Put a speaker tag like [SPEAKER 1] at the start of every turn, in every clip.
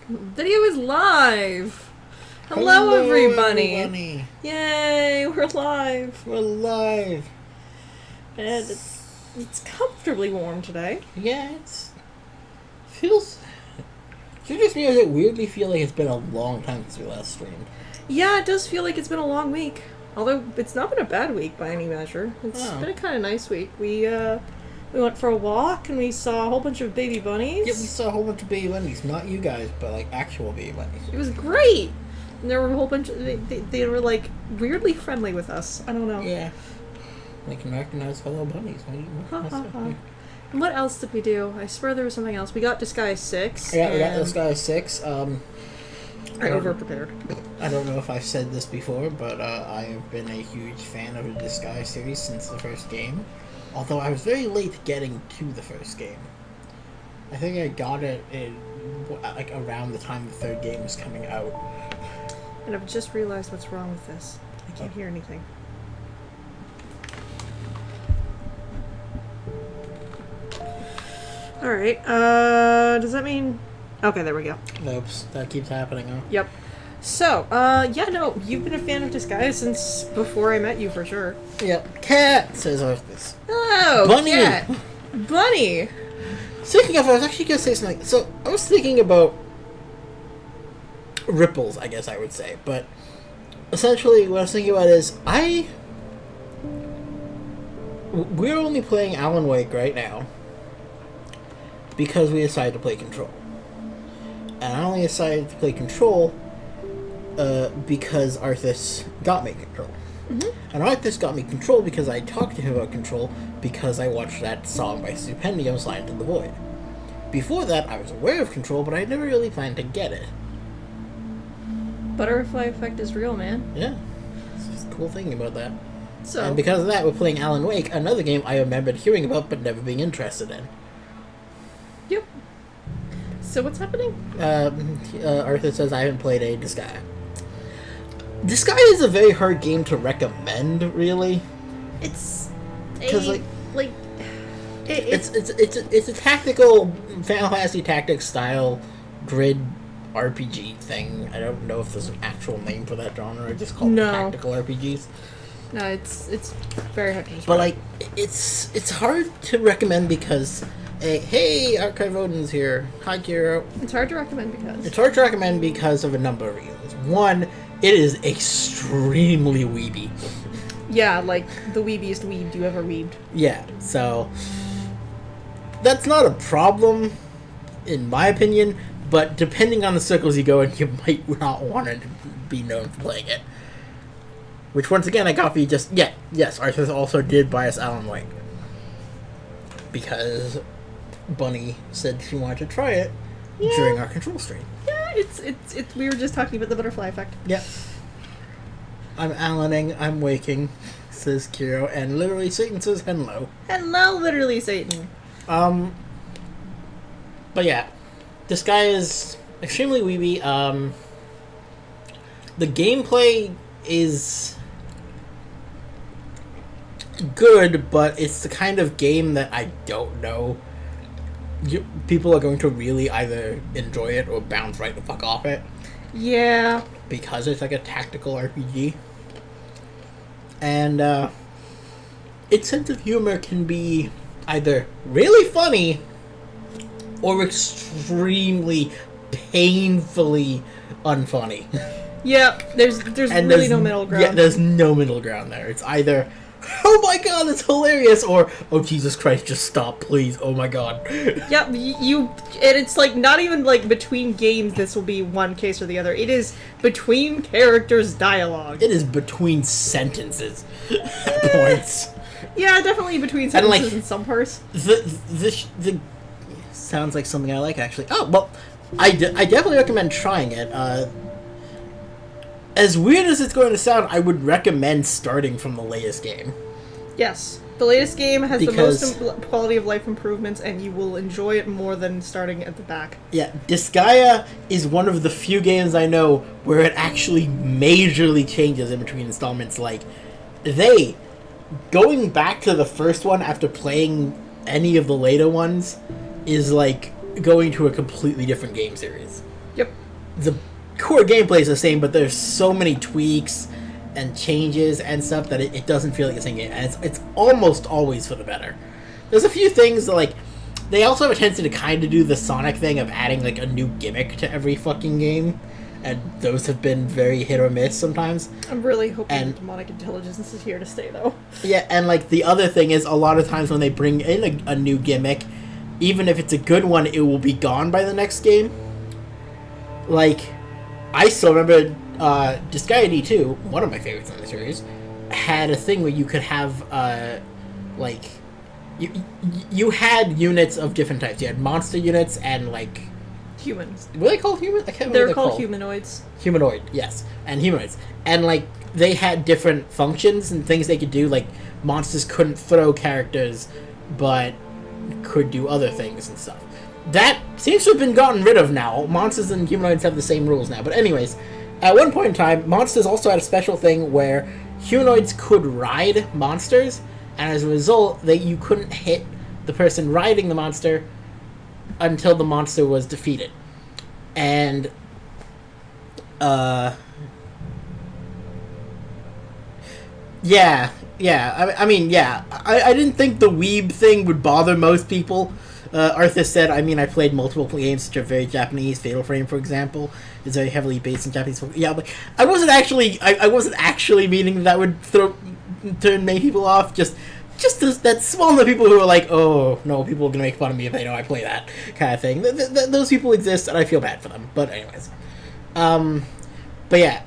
[SPEAKER 1] Video is live! Hello everybody! Yay, we're live!
[SPEAKER 2] We're live!
[SPEAKER 1] And it's comfortably warm today.
[SPEAKER 2] Yeah, feels... It just means it weirdly feel like it's been a long time since we last streamed.
[SPEAKER 1] Yeah, it does feel like it's been a long week. Although, it's not been a bad week by any measure. It's been a kind of nice week. We went for a walk and we saw a whole bunch of baby bunnies.
[SPEAKER 2] Yeah, we saw a whole bunch of baby bunnies. Not you guys, but like actual baby bunnies.
[SPEAKER 1] It was great! And there were a whole bunch of... They were like weirdly friendly with us. I don't know.
[SPEAKER 2] Yeah. They can recognize fellow bunnies.
[SPEAKER 1] And what else did we do? I swear there was something else. We got Disguise 6.
[SPEAKER 2] Yeah, we got Disguise 6.
[SPEAKER 1] I over-prepared.
[SPEAKER 2] I don't know if I've said this before, but I have been a huge fan of the Disguise series since the first game. Although I was very late getting to the first game. I think I got it like around the time the third game was coming out.
[SPEAKER 1] And I've just realized what's wrong with this. I can't hear anything. Alright, does that mean... Okay, there we go.
[SPEAKER 2] Nope, that keeps happening, huh?
[SPEAKER 1] Yep. So, yeah, no, you've been a fan of Disguise since before I met you, for sure.
[SPEAKER 2] Yep. Cat, says Arthas.
[SPEAKER 1] Oh,
[SPEAKER 2] Bunny!
[SPEAKER 1] Cat. Bunny!
[SPEAKER 2] Speaking of, I was actually going to say something. So, I was thinking about ripples, I guess I would say. But, essentially, what I was thinking about is, we're only playing Alan Wake right now because we decided to play Control. And I only decided to play Control because Arthas got me Control. Mm-hmm. And Arthas got me Control because I talked to him about Control because I watched that song by Stupendium, Slide into the Void. Before that, I was aware of Control, but I never really planned to get it.
[SPEAKER 1] Butterfly effect is real, man.
[SPEAKER 2] Yeah. It's just a cool thing about that.
[SPEAKER 1] So,
[SPEAKER 2] and because of that, we're playing Alan Wake, another game I remembered hearing about but never being interested in.
[SPEAKER 1] Yep. So what's happening?
[SPEAKER 2] Arthur says I haven't played a Disgaea. Disgaea is a very hard game to recommend, really.
[SPEAKER 1] It's
[SPEAKER 2] because
[SPEAKER 1] it's
[SPEAKER 2] a tactical Final Fantasy Tactics style grid RPG thing. I don't know if there's an actual name for that genre. I just call it tactical RPGs.
[SPEAKER 1] No, it's very hard to describe.
[SPEAKER 2] But like, it's hard to recommend because. Hey, Archive Odin's here. Hi, Kiro.
[SPEAKER 1] It's hard to recommend because...
[SPEAKER 2] It's hard to recommend because of a number of reasons. One, it is extremely weeby.
[SPEAKER 1] Yeah, like the weebiest weeb you ever weebed.
[SPEAKER 2] Yeah, so... That's not a problem, in my opinion, but depending on the circles you go in, you might not want to be known for playing it. Which, once again, I got for you just... Yeah, yes, Arthur also did buy us Alan Wake. Because... Bunny said she wanted to try it during our Control stream.
[SPEAKER 1] Yeah, it's we were just talking about the butterfly effect.
[SPEAKER 2] Yeah. I'm Alaning, I'm waking, says Kiro, and literally Satan says hello.
[SPEAKER 1] Hello, literally Satan.
[SPEAKER 2] But yeah. This guy is extremely weeby. The gameplay is good, but it's the kind of game that I don't know people are going to really either enjoy it or bounce right the fuck off it.
[SPEAKER 1] Yeah.
[SPEAKER 2] Because it's like a tactical RPG. And, its sense of humor can be either really funny or extremely painfully unfunny.
[SPEAKER 1] Yeah, there's really no middle ground.
[SPEAKER 2] Yeah, there's no middle ground there. It's either... Oh my god, it's hilarious! Or, oh Jesus Christ, just stop, please, oh my god.
[SPEAKER 1] Yep, and it's like, not even like between games this will be one case or the other. It is between characters' dialogue.
[SPEAKER 2] It is between sentences at points.
[SPEAKER 1] Yeah, definitely between sentences in some parts.
[SPEAKER 2] The sounds like something I like, actually. Oh, well, I definitely recommend trying it. As weird as it's going to sound, I would recommend starting from the latest game.
[SPEAKER 1] Yes. The latest game has the most quality of life improvements, and you will enjoy it more than starting at the back.
[SPEAKER 2] Yeah, Disgaea is one of the few games I know where it actually majorly changes in between installments. Like, going back to the first one after playing any of the later ones is like going to a completely different game series.
[SPEAKER 1] Yep.
[SPEAKER 2] The core gameplay is the same, but there's so many tweaks and changes and stuff that it doesn't feel like the same game, and it's almost always for the better. There's a few things that, like, they also have a tendency to kind of do the Sonic thing of adding, like, a new gimmick to every fucking game, and those have been very hit or miss sometimes.
[SPEAKER 1] I'm really hoping demonic intelligence is here to stay, though.
[SPEAKER 2] Yeah, and, like, the other thing is, a lot of times when they bring in a new gimmick, even if it's a good one, it will be gone by the next game. Like, I still remember Disgaea 2, one of my favorites in the series, had a thing where you could have, like, you had units of different types. You had monster units and, like...
[SPEAKER 1] Humans.
[SPEAKER 2] Were they called humans? I can't remember.
[SPEAKER 1] They're called humanoids.
[SPEAKER 2] Humanoid, yes. And humanoids. And, like, they had different functions and things they could do. Like, monsters couldn't throw characters, but could do other things and stuff. That seems to have been gotten rid of now. Monsters and humanoids have the same rules now. But anyways, at one point in time, monsters also had a special thing where humanoids could ride monsters, and as a result, you couldn't hit the person riding the monster until the monster was defeated. And, yeah. I mean, yeah. I didn't think the weeb thing would bother most people. Arthur said, I mean, I played multiple games which are very Japanese. Fatal Frame, for example, is very heavily based in Japanese. Yeah, but I wasn't actually meaning that would turn many people off. Just that small number of people who are like, oh, no, people are going to make fun of me if they know I play that kind of thing. Those people exist, and I feel bad for them. But anyways. But yeah.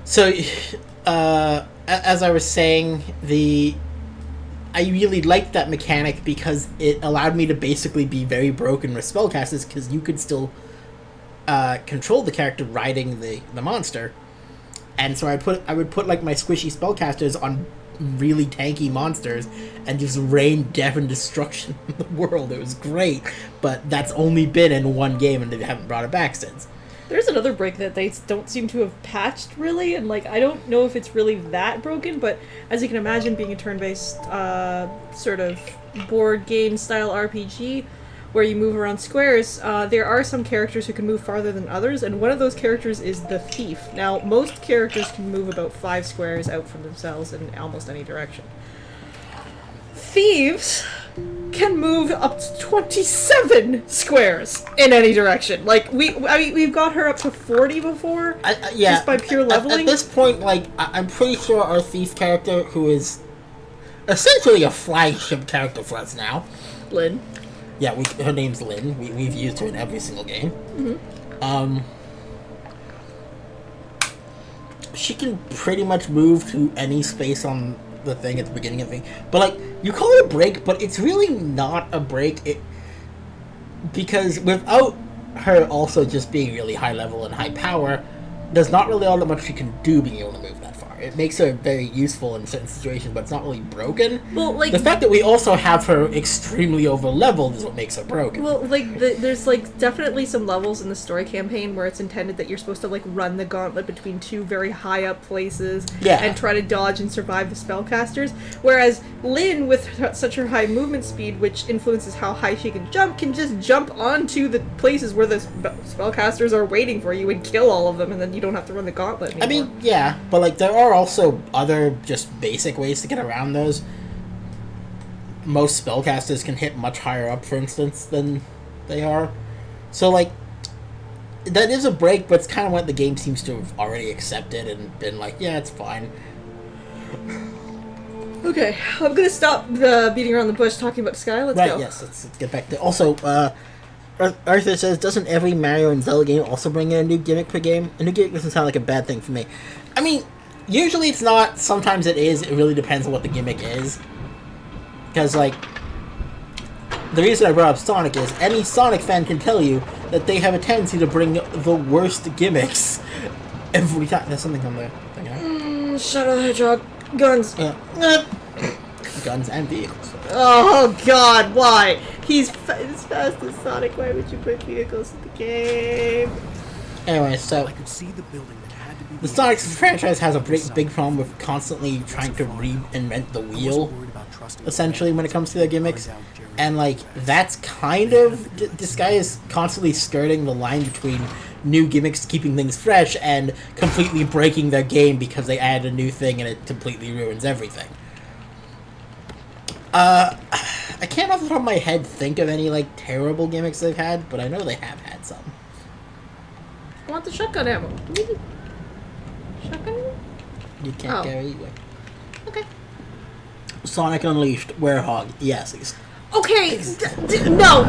[SPEAKER 2] So, as I was saying, I really liked that mechanic because it allowed me to basically be very broken with spellcasters, because you could still control the character riding the monster. And so I would put like my squishy spellcasters on really tanky monsters and just rain death and destruction in the world. It was great, but that's only been in one game and they haven't brought it back since.
[SPEAKER 1] There's another break that they don't seem to have patched, really, and, like, I don't know if it's really that broken, but as you can imagine, being a turn-based sort of board game style RPG where you move around squares, there are some characters who can move farther than others, and one of those characters is the Thief. Now, most characters can move about 5 squares out from themselves in almost any direction. Thieves can move up to 27 squares in any direction. Like, we've got her up to 40 before,
[SPEAKER 2] yeah,
[SPEAKER 1] just by pure leveling.
[SPEAKER 2] At this point, like, I'm pretty sure our Thief character, who is essentially a flagship character for us now,
[SPEAKER 1] Lynn.
[SPEAKER 2] Yeah, her name's Lynn. We've used her in every single game. Mm-hmm. She can pretty much move to any space on the thing at the beginning of the thing. But, like, you call it a break, but it's really not a break. Because without her also just being really high level and high power, there's not really all that much she can do being able to move that far. It makes her very useful in certain situations, but it's not really broken.
[SPEAKER 1] Well, like,
[SPEAKER 2] the fact that we also have her extremely over-leveled is what makes her broken.
[SPEAKER 1] Well, like, there's, like, definitely some levels in the story campaign where it's intended that you're supposed to, like, run the gauntlet between 2 very high-up places and try to dodge and survive the spellcasters, whereas Lynn, with such her high movement speed, which influences how high she can just jump onto the places where the spellcasters are waiting for you and kill all of them, and then you don't have to run the gauntlet anymore.
[SPEAKER 2] I mean, yeah, but, like, there are also other just basic ways to get around those. Most spellcasters can hit much higher up, for instance, than they are. So, like, that is a break, but it's kind of what the game seems to have already accepted and been like, yeah, it's fine.
[SPEAKER 1] Okay, I'm gonna stop beating around the bush talking about Sky. Let's go.
[SPEAKER 2] Yes, let's get back to... Also, Arthur says, doesn't every Mario and Zelda game also bring in a new gimmick per game? A new gimmick doesn't sound like a bad thing for me. I mean, usually it's not. Sometimes it is. It really depends on what the gimmick is. Because, like, the reason I brought up Sonic is any Sonic fan can tell you that they have a tendency to bring the worst gimmicks every time. There's something on there.
[SPEAKER 1] Shadow the Hedgehog. Guns.
[SPEAKER 2] Guns and vehicles.
[SPEAKER 1] Oh, God, why? He's as fast as Sonic. Why would you put vehicles in the game?
[SPEAKER 2] Anyway, so...
[SPEAKER 3] I could see the building that had to be
[SPEAKER 2] the Sonic franchise has a big problem with constantly trying to reinvent the wheel essentially, when it comes to their gimmicks. And, like, that's kind of... This guy is constantly skirting the line between new gimmicks, keeping things fresh, and completely breaking their game because they add a new thing and it completely ruins everything. I can't off the top of my head think of any, like, terrible gimmicks they've had, but I know they have had some.
[SPEAKER 1] I want the shotgun ammo. Shotgun ammo?
[SPEAKER 2] You can't carry either.
[SPEAKER 1] Okay.
[SPEAKER 2] Sonic Unleashed, Werehog, yes.
[SPEAKER 1] Okay, no.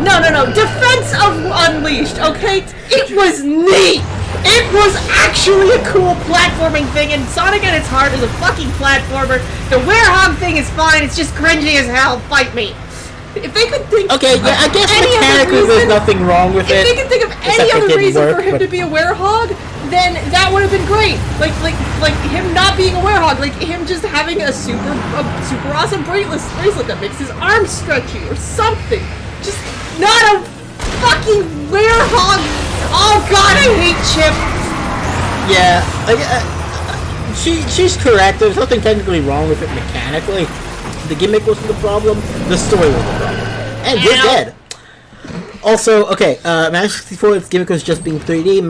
[SPEAKER 1] Defense of Unleashed, okay? It was neat! It was actually a cool platforming thing, and Sonic at its heart is a fucking platformer. The Werehog thing is fine, it's just cringy as hell. Fight me. If they could think
[SPEAKER 2] okay, yeah, I guess
[SPEAKER 1] any
[SPEAKER 2] mechanically there's nothing wrong with it.
[SPEAKER 1] If they could think of any other reason for him to be a werehog, then that would have been great. Like him not being a werehog, like him just having a super awesome bracelet that makes his arms stretchy or something. Just not a fucking werehog. Oh god, I hate Chip.
[SPEAKER 2] Yeah, she's correct. There's nothing technically wrong with it mechanically. The gimmick wasn't the problem, the story was the problem. And we're dead! Also, okay, Mario 64, its gimmick was just being 3D.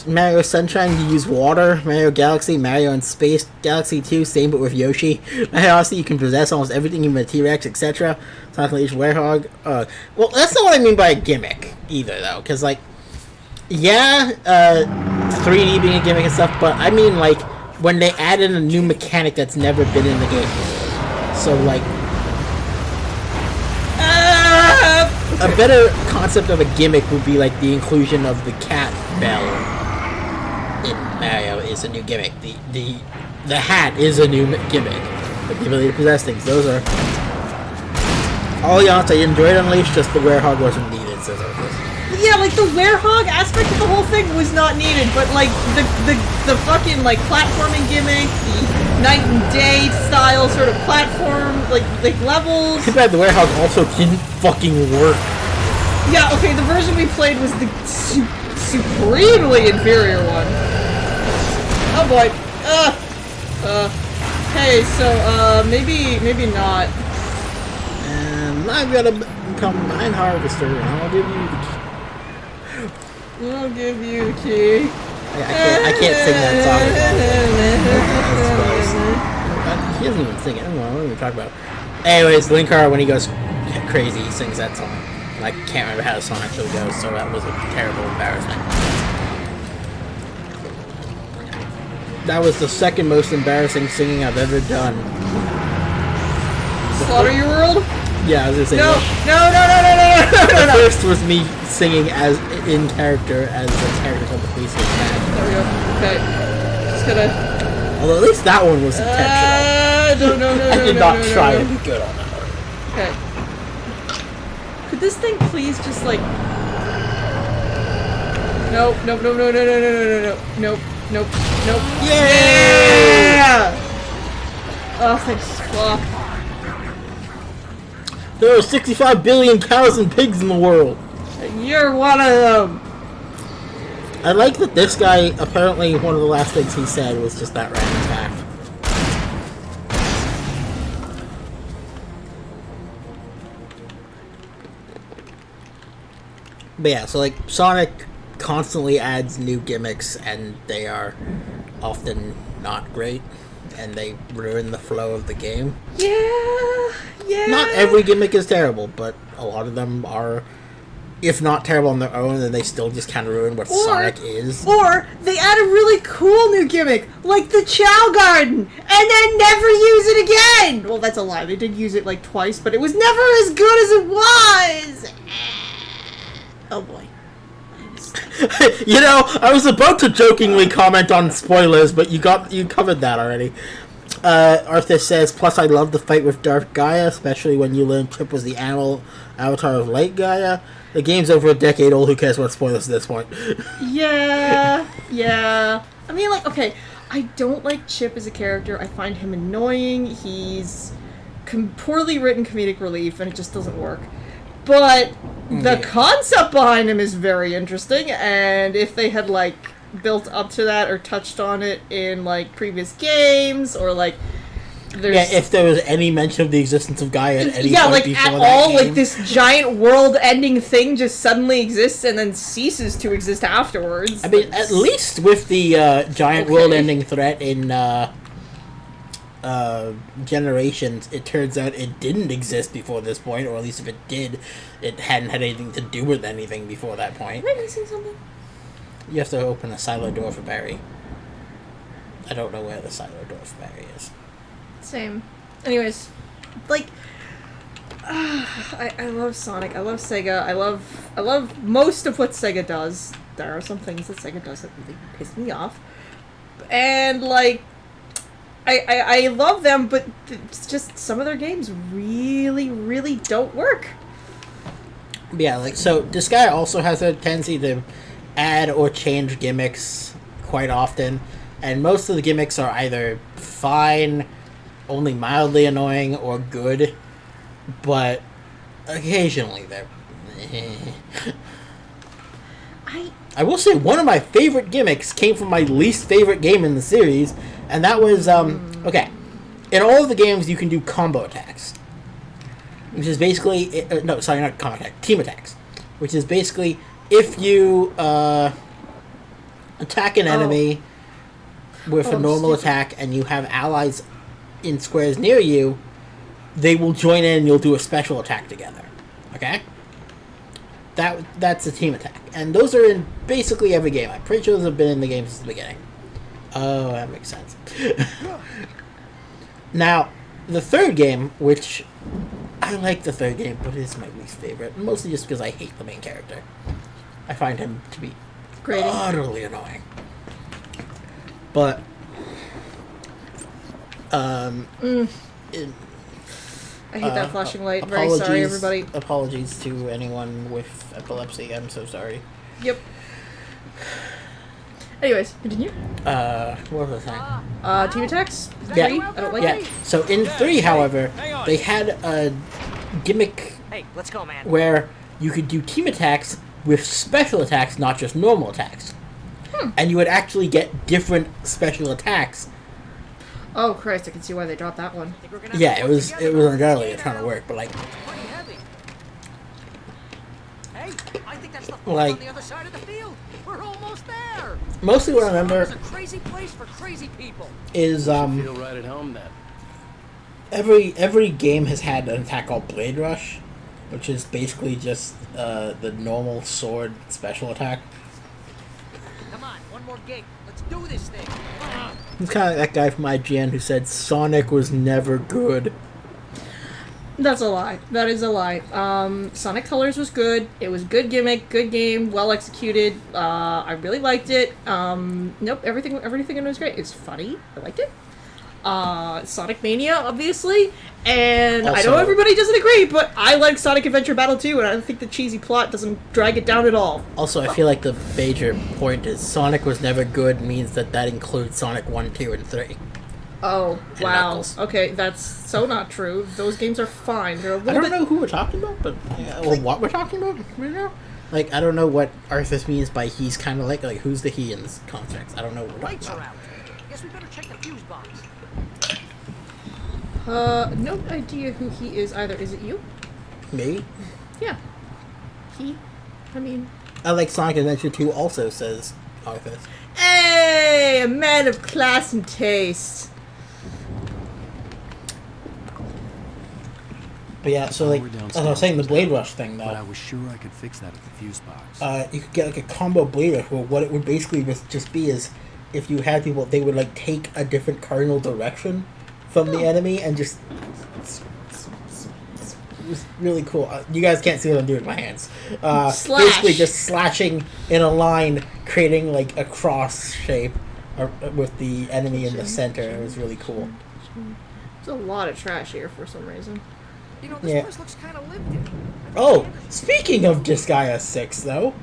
[SPEAKER 2] Mario Sunshine, you use water. Mario Galaxy, Mario in Space. Galaxy 2, same but with Yoshi. Mario Odyssey, you can possess almost everything, even a T-Rex, etc. Sonic Unleashed, Werehog. Well, that's not what I mean by a gimmick, either, though. Because, like, yeah, 3D being a gimmick and stuff, but I mean, like, when they add in a new mechanic that's never been in the game. So, like, a better concept of a gimmick would be, like, the inclusion of the cat bell in Mario is a new gimmick. The hat is a new gimmick. The ability to possess things. Those are... All honest, I enjoyed Unleashed, just the Werehog wasn't needed, says Arthur.
[SPEAKER 1] Yeah, like, the werehog aspect of the whole thing was not needed, but, like, the fucking, like, platforming gimmick, the night and day style sort of platform, like levels.
[SPEAKER 2] Too bad the Werehog also didn't fucking work.
[SPEAKER 1] Yeah, okay, the version we played was the supremely inferior one. Oh boy. Hey, so, maybe not.
[SPEAKER 2] I've got to become Mine Harvester, and I'll give you the key.
[SPEAKER 1] I'll give you the key.
[SPEAKER 2] I can't sing that song. He doesn't even sing it. I don't know what are we talking about. Anyways, Linkar, when he goes crazy, he sings that song. I can't remember how the song actually goes, so that was a terrible embarrassment. That was the second most embarrassing singing I've ever done.
[SPEAKER 1] Slaughter Your World?
[SPEAKER 2] Yeah, I was gonna say
[SPEAKER 1] no.
[SPEAKER 2] The first was me singing as in character as a character called the policeman.
[SPEAKER 1] There we go. Okay. Just gonna...
[SPEAKER 2] Although at least that one was intentional. I did not try to be good on that one.
[SPEAKER 1] Okay. Could this thing please just like... Nope. Yeah! Oh, thank fuck.
[SPEAKER 2] There are 65 billion cows and pigs in the world.
[SPEAKER 1] You're one of them.
[SPEAKER 2] I like that this guy, apparently one of the last things he said was just that random fact. But yeah, so like Sonic constantly adds new gimmicks and they are often not great and they ruin the flow of the game.
[SPEAKER 1] Yeah.
[SPEAKER 2] Not every gimmick is terrible, but a lot of them are, if not terrible on their own, then they still just kind of ruin what Sonic is.
[SPEAKER 1] Or they add a really cool new gimmick, like the Chow Garden, and then never use it again! Well, that's a lie. They did use it like twice, but it was never as good as it was! Oh boy.
[SPEAKER 2] You know, I was about to jokingly comment on spoilers, but you covered that already. Arthur says, plus I love the fight with Dark Gaia, especially when you learn Chip was the animal avatar of Light Gaia. The game's over a decade old, who cares about spoilers at this point?
[SPEAKER 1] Yeah. I mean, like, okay, I don't like Chip as a character. I find him annoying. He's poorly written comedic relief, and it just doesn't work. But the concept behind him is very interesting, and if they had, like, built up to that or touched on it in, like, previous games, or, like... there's
[SPEAKER 2] Yeah, if there was any mention of the existence of Gaia at any
[SPEAKER 1] yeah,
[SPEAKER 2] point
[SPEAKER 1] like
[SPEAKER 2] before
[SPEAKER 1] at
[SPEAKER 2] that
[SPEAKER 1] all,
[SPEAKER 2] game.
[SPEAKER 1] like this giant world-ending thing just suddenly exists and then ceases to exist afterwards.
[SPEAKER 2] I mean,
[SPEAKER 1] That's-
[SPEAKER 2] at least with the giant
[SPEAKER 1] Okay.
[SPEAKER 2] world-ending threat in Generations, it turns out it didn't exist before this point, or at least if it did, it hadn't had anything to do with anything before that point.
[SPEAKER 1] Am I missing something?
[SPEAKER 2] You have to open a silo door for Barry. I don't know where the silo door for Barry is.
[SPEAKER 1] Same. Anyways, like, I love Sonic. I love Sega. I love most of what Sega does. There are some things that Sega does that really piss me off, and like, I love them, but it's just some of their games really don't work.
[SPEAKER 2] Yeah, like, so Disgaea also has a tendency to add or change gimmicks quite often, and most of the gimmicks are either fine, only mildly annoying, or good, but occasionally they're... I will say one of my favorite gimmicks came from my least favorite game in the series, and that was, okay, in all of the games you can do combo attacks, which is basically, no, sorry, not combo attack, team attacks, which is basically if you attack an enemy with a normal attack and you have allies in squares near you, they will join in and you'll do a special attack together. Okay? That's a team attack. And those are in basically every game. I'm pretty sure those have been in the game since the beginning. Oh, that makes sense. Now, the third game, which I like the third game, but it is my least favorite, mostly just because I hate the main character. I find him to be utterly annoying. But,
[SPEAKER 1] I hate that flashing light. Very sorry, everybody.
[SPEAKER 2] Apologies to anyone with epilepsy. I'm so sorry.
[SPEAKER 1] Yep. Anyways, continue.
[SPEAKER 2] What was I saying?
[SPEAKER 1] Team attacks?
[SPEAKER 2] Yeah.
[SPEAKER 1] 3? I don't like
[SPEAKER 2] Yeah.
[SPEAKER 1] it.
[SPEAKER 2] So in 3, however, they had a gimmick
[SPEAKER 3] Hey, let's go, man.
[SPEAKER 2] where you could do team attacks with special attacks, not just normal attacks. And you would actually get different special attacks.
[SPEAKER 1] Oh Christ, I can see why they dropped that one.
[SPEAKER 2] Yeah, it was undoubtedly a ton of work, but like,
[SPEAKER 3] Pretty heavy. Hey, I think that's the
[SPEAKER 2] Like-
[SPEAKER 3] on the other side of the field. We're almost there.
[SPEAKER 2] mostly what I remember
[SPEAKER 3] It's a crazy place for crazy people.
[SPEAKER 2] is
[SPEAKER 4] Feel right at home then.
[SPEAKER 2] every game has had an attack called Blade Rush, which is basically just the normal sword special attack.
[SPEAKER 3] Come on, one more gig. Let's do this thing.
[SPEAKER 2] It's kind of like that guy from IGN who said Sonic was never good.
[SPEAKER 1] That's a lie. That is a lie. Sonic Colors was good. It was a good gimmick, good game, well executed. I really liked it. Nope, everything in it was great. It's funny. I liked it. Sonic Mania, obviously. And I know
[SPEAKER 2] Also-
[SPEAKER 1] everybody doesn't agree, but I like Sonic Adventure Battle 2, and I don't think the cheesy plot doesn't drag it down at all.
[SPEAKER 2] Also, I feel like the major point is Sonic was never good means that includes Sonic 1, 2, and 3.
[SPEAKER 1] Oh,
[SPEAKER 2] And
[SPEAKER 1] wow.
[SPEAKER 2] Knuckles.
[SPEAKER 1] Okay, that's so not true. Those games are fine. They're a
[SPEAKER 2] I
[SPEAKER 1] little
[SPEAKER 2] don't
[SPEAKER 1] bit...
[SPEAKER 2] know who we're talking about, but or what we're talking about right now. Like, I don't know what Arthas means by he's kind of like who's the he in this context. I don't know what we're talking
[SPEAKER 3] Lights are
[SPEAKER 2] about.
[SPEAKER 3] out. Guess we better check the fuse box.
[SPEAKER 1] No idea who he is either. Is it you?
[SPEAKER 2] Me?
[SPEAKER 1] Yeah. He? I mean...
[SPEAKER 2] I like Sonic Adventure 2 also, says Arthas.
[SPEAKER 1] Hey! A man of class and taste.
[SPEAKER 2] But yeah, so like, as I was saying, the Blade Rush thing
[SPEAKER 4] But I
[SPEAKER 2] though,
[SPEAKER 4] was sure I could fix that at the fuse box.
[SPEAKER 2] you could get like a combo Blade Rush where what it would basically just be is if you had people, they would like take a different cardinal direction from the enemy and just... It was really cool. You guys can't see what I'm doing with my hands.
[SPEAKER 1] Slash.
[SPEAKER 2] Basically just slashing in a line, creating like a cross shape with the enemy in the center. It was really cool.
[SPEAKER 1] There's a lot of trash here for some reason.
[SPEAKER 3] You know, this
[SPEAKER 2] Yeah.
[SPEAKER 3] place looks kind of lived in.
[SPEAKER 2] Oh, speaking of Disgaea 6, though,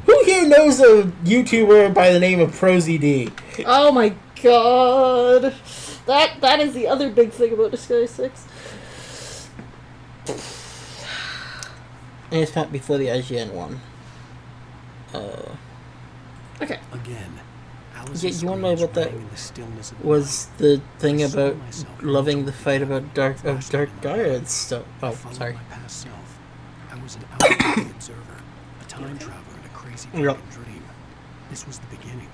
[SPEAKER 2] who here knows a YouTuber by the name of ProZD?
[SPEAKER 1] Oh my god! That is the other big thing about Disgaea 6.
[SPEAKER 2] And it's not before the IGN one.
[SPEAKER 1] Okay.
[SPEAKER 4] Again, Alice's
[SPEAKER 2] you wanna know
[SPEAKER 4] screams
[SPEAKER 2] what that
[SPEAKER 4] rang in the stillness of the
[SPEAKER 2] was
[SPEAKER 4] night.
[SPEAKER 2] the thing
[SPEAKER 4] I saw
[SPEAKER 2] about
[SPEAKER 4] myself
[SPEAKER 2] loving the fight
[SPEAKER 4] running
[SPEAKER 2] about Dark
[SPEAKER 4] faster than
[SPEAKER 2] Gaia
[SPEAKER 4] I
[SPEAKER 2] and stuff.
[SPEAKER 4] I
[SPEAKER 2] Oh,
[SPEAKER 4] followed
[SPEAKER 2] sorry.
[SPEAKER 4] my past self. I was an out-of-body observer, a time traveler in a crazy
[SPEAKER 2] Yep.
[SPEAKER 4] drunken dream. This was the beginning.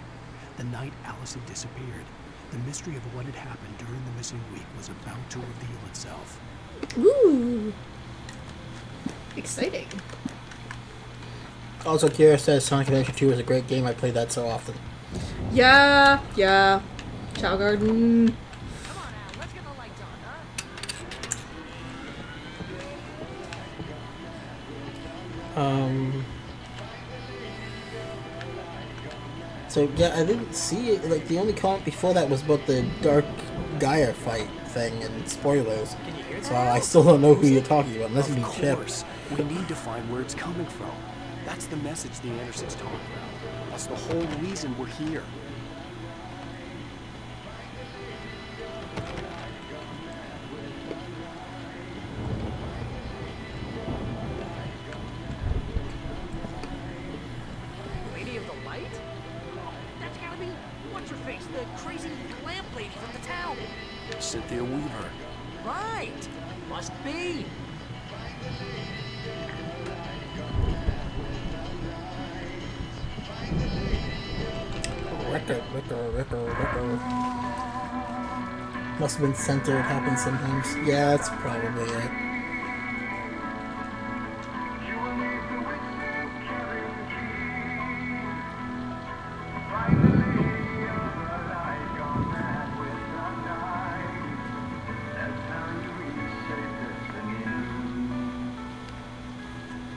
[SPEAKER 4] The night Alice had disappeared. The mystery of what had happened during the missing week was about to reveal itself.
[SPEAKER 1] Ooh. Exciting.
[SPEAKER 2] Also, Kira says Sonic Adventure 2 is a great game. I play that so often.
[SPEAKER 1] Yeah. Chow Garden.
[SPEAKER 3] Come on, Al. Let's get the lights on, huh?
[SPEAKER 2] So yeah, I didn't see it. Like the only comment before that was about the Dark Gaia fight thing and spoilers. So I still don't know who you're talking about. Unless
[SPEAKER 4] Of
[SPEAKER 2] you Chip.
[SPEAKER 4] course, we need to find where it's coming from. That's the message the Andersons talk about. That's the whole reason we're here.
[SPEAKER 3] Lady of the Light? That's gotta be what's her face, the crazy lamp lady from the town.
[SPEAKER 4] Cynthia Weaver.
[SPEAKER 3] Right. Must be.
[SPEAKER 2] Ricker. Must have been center. It happens sometimes. Yeah, that's probably it.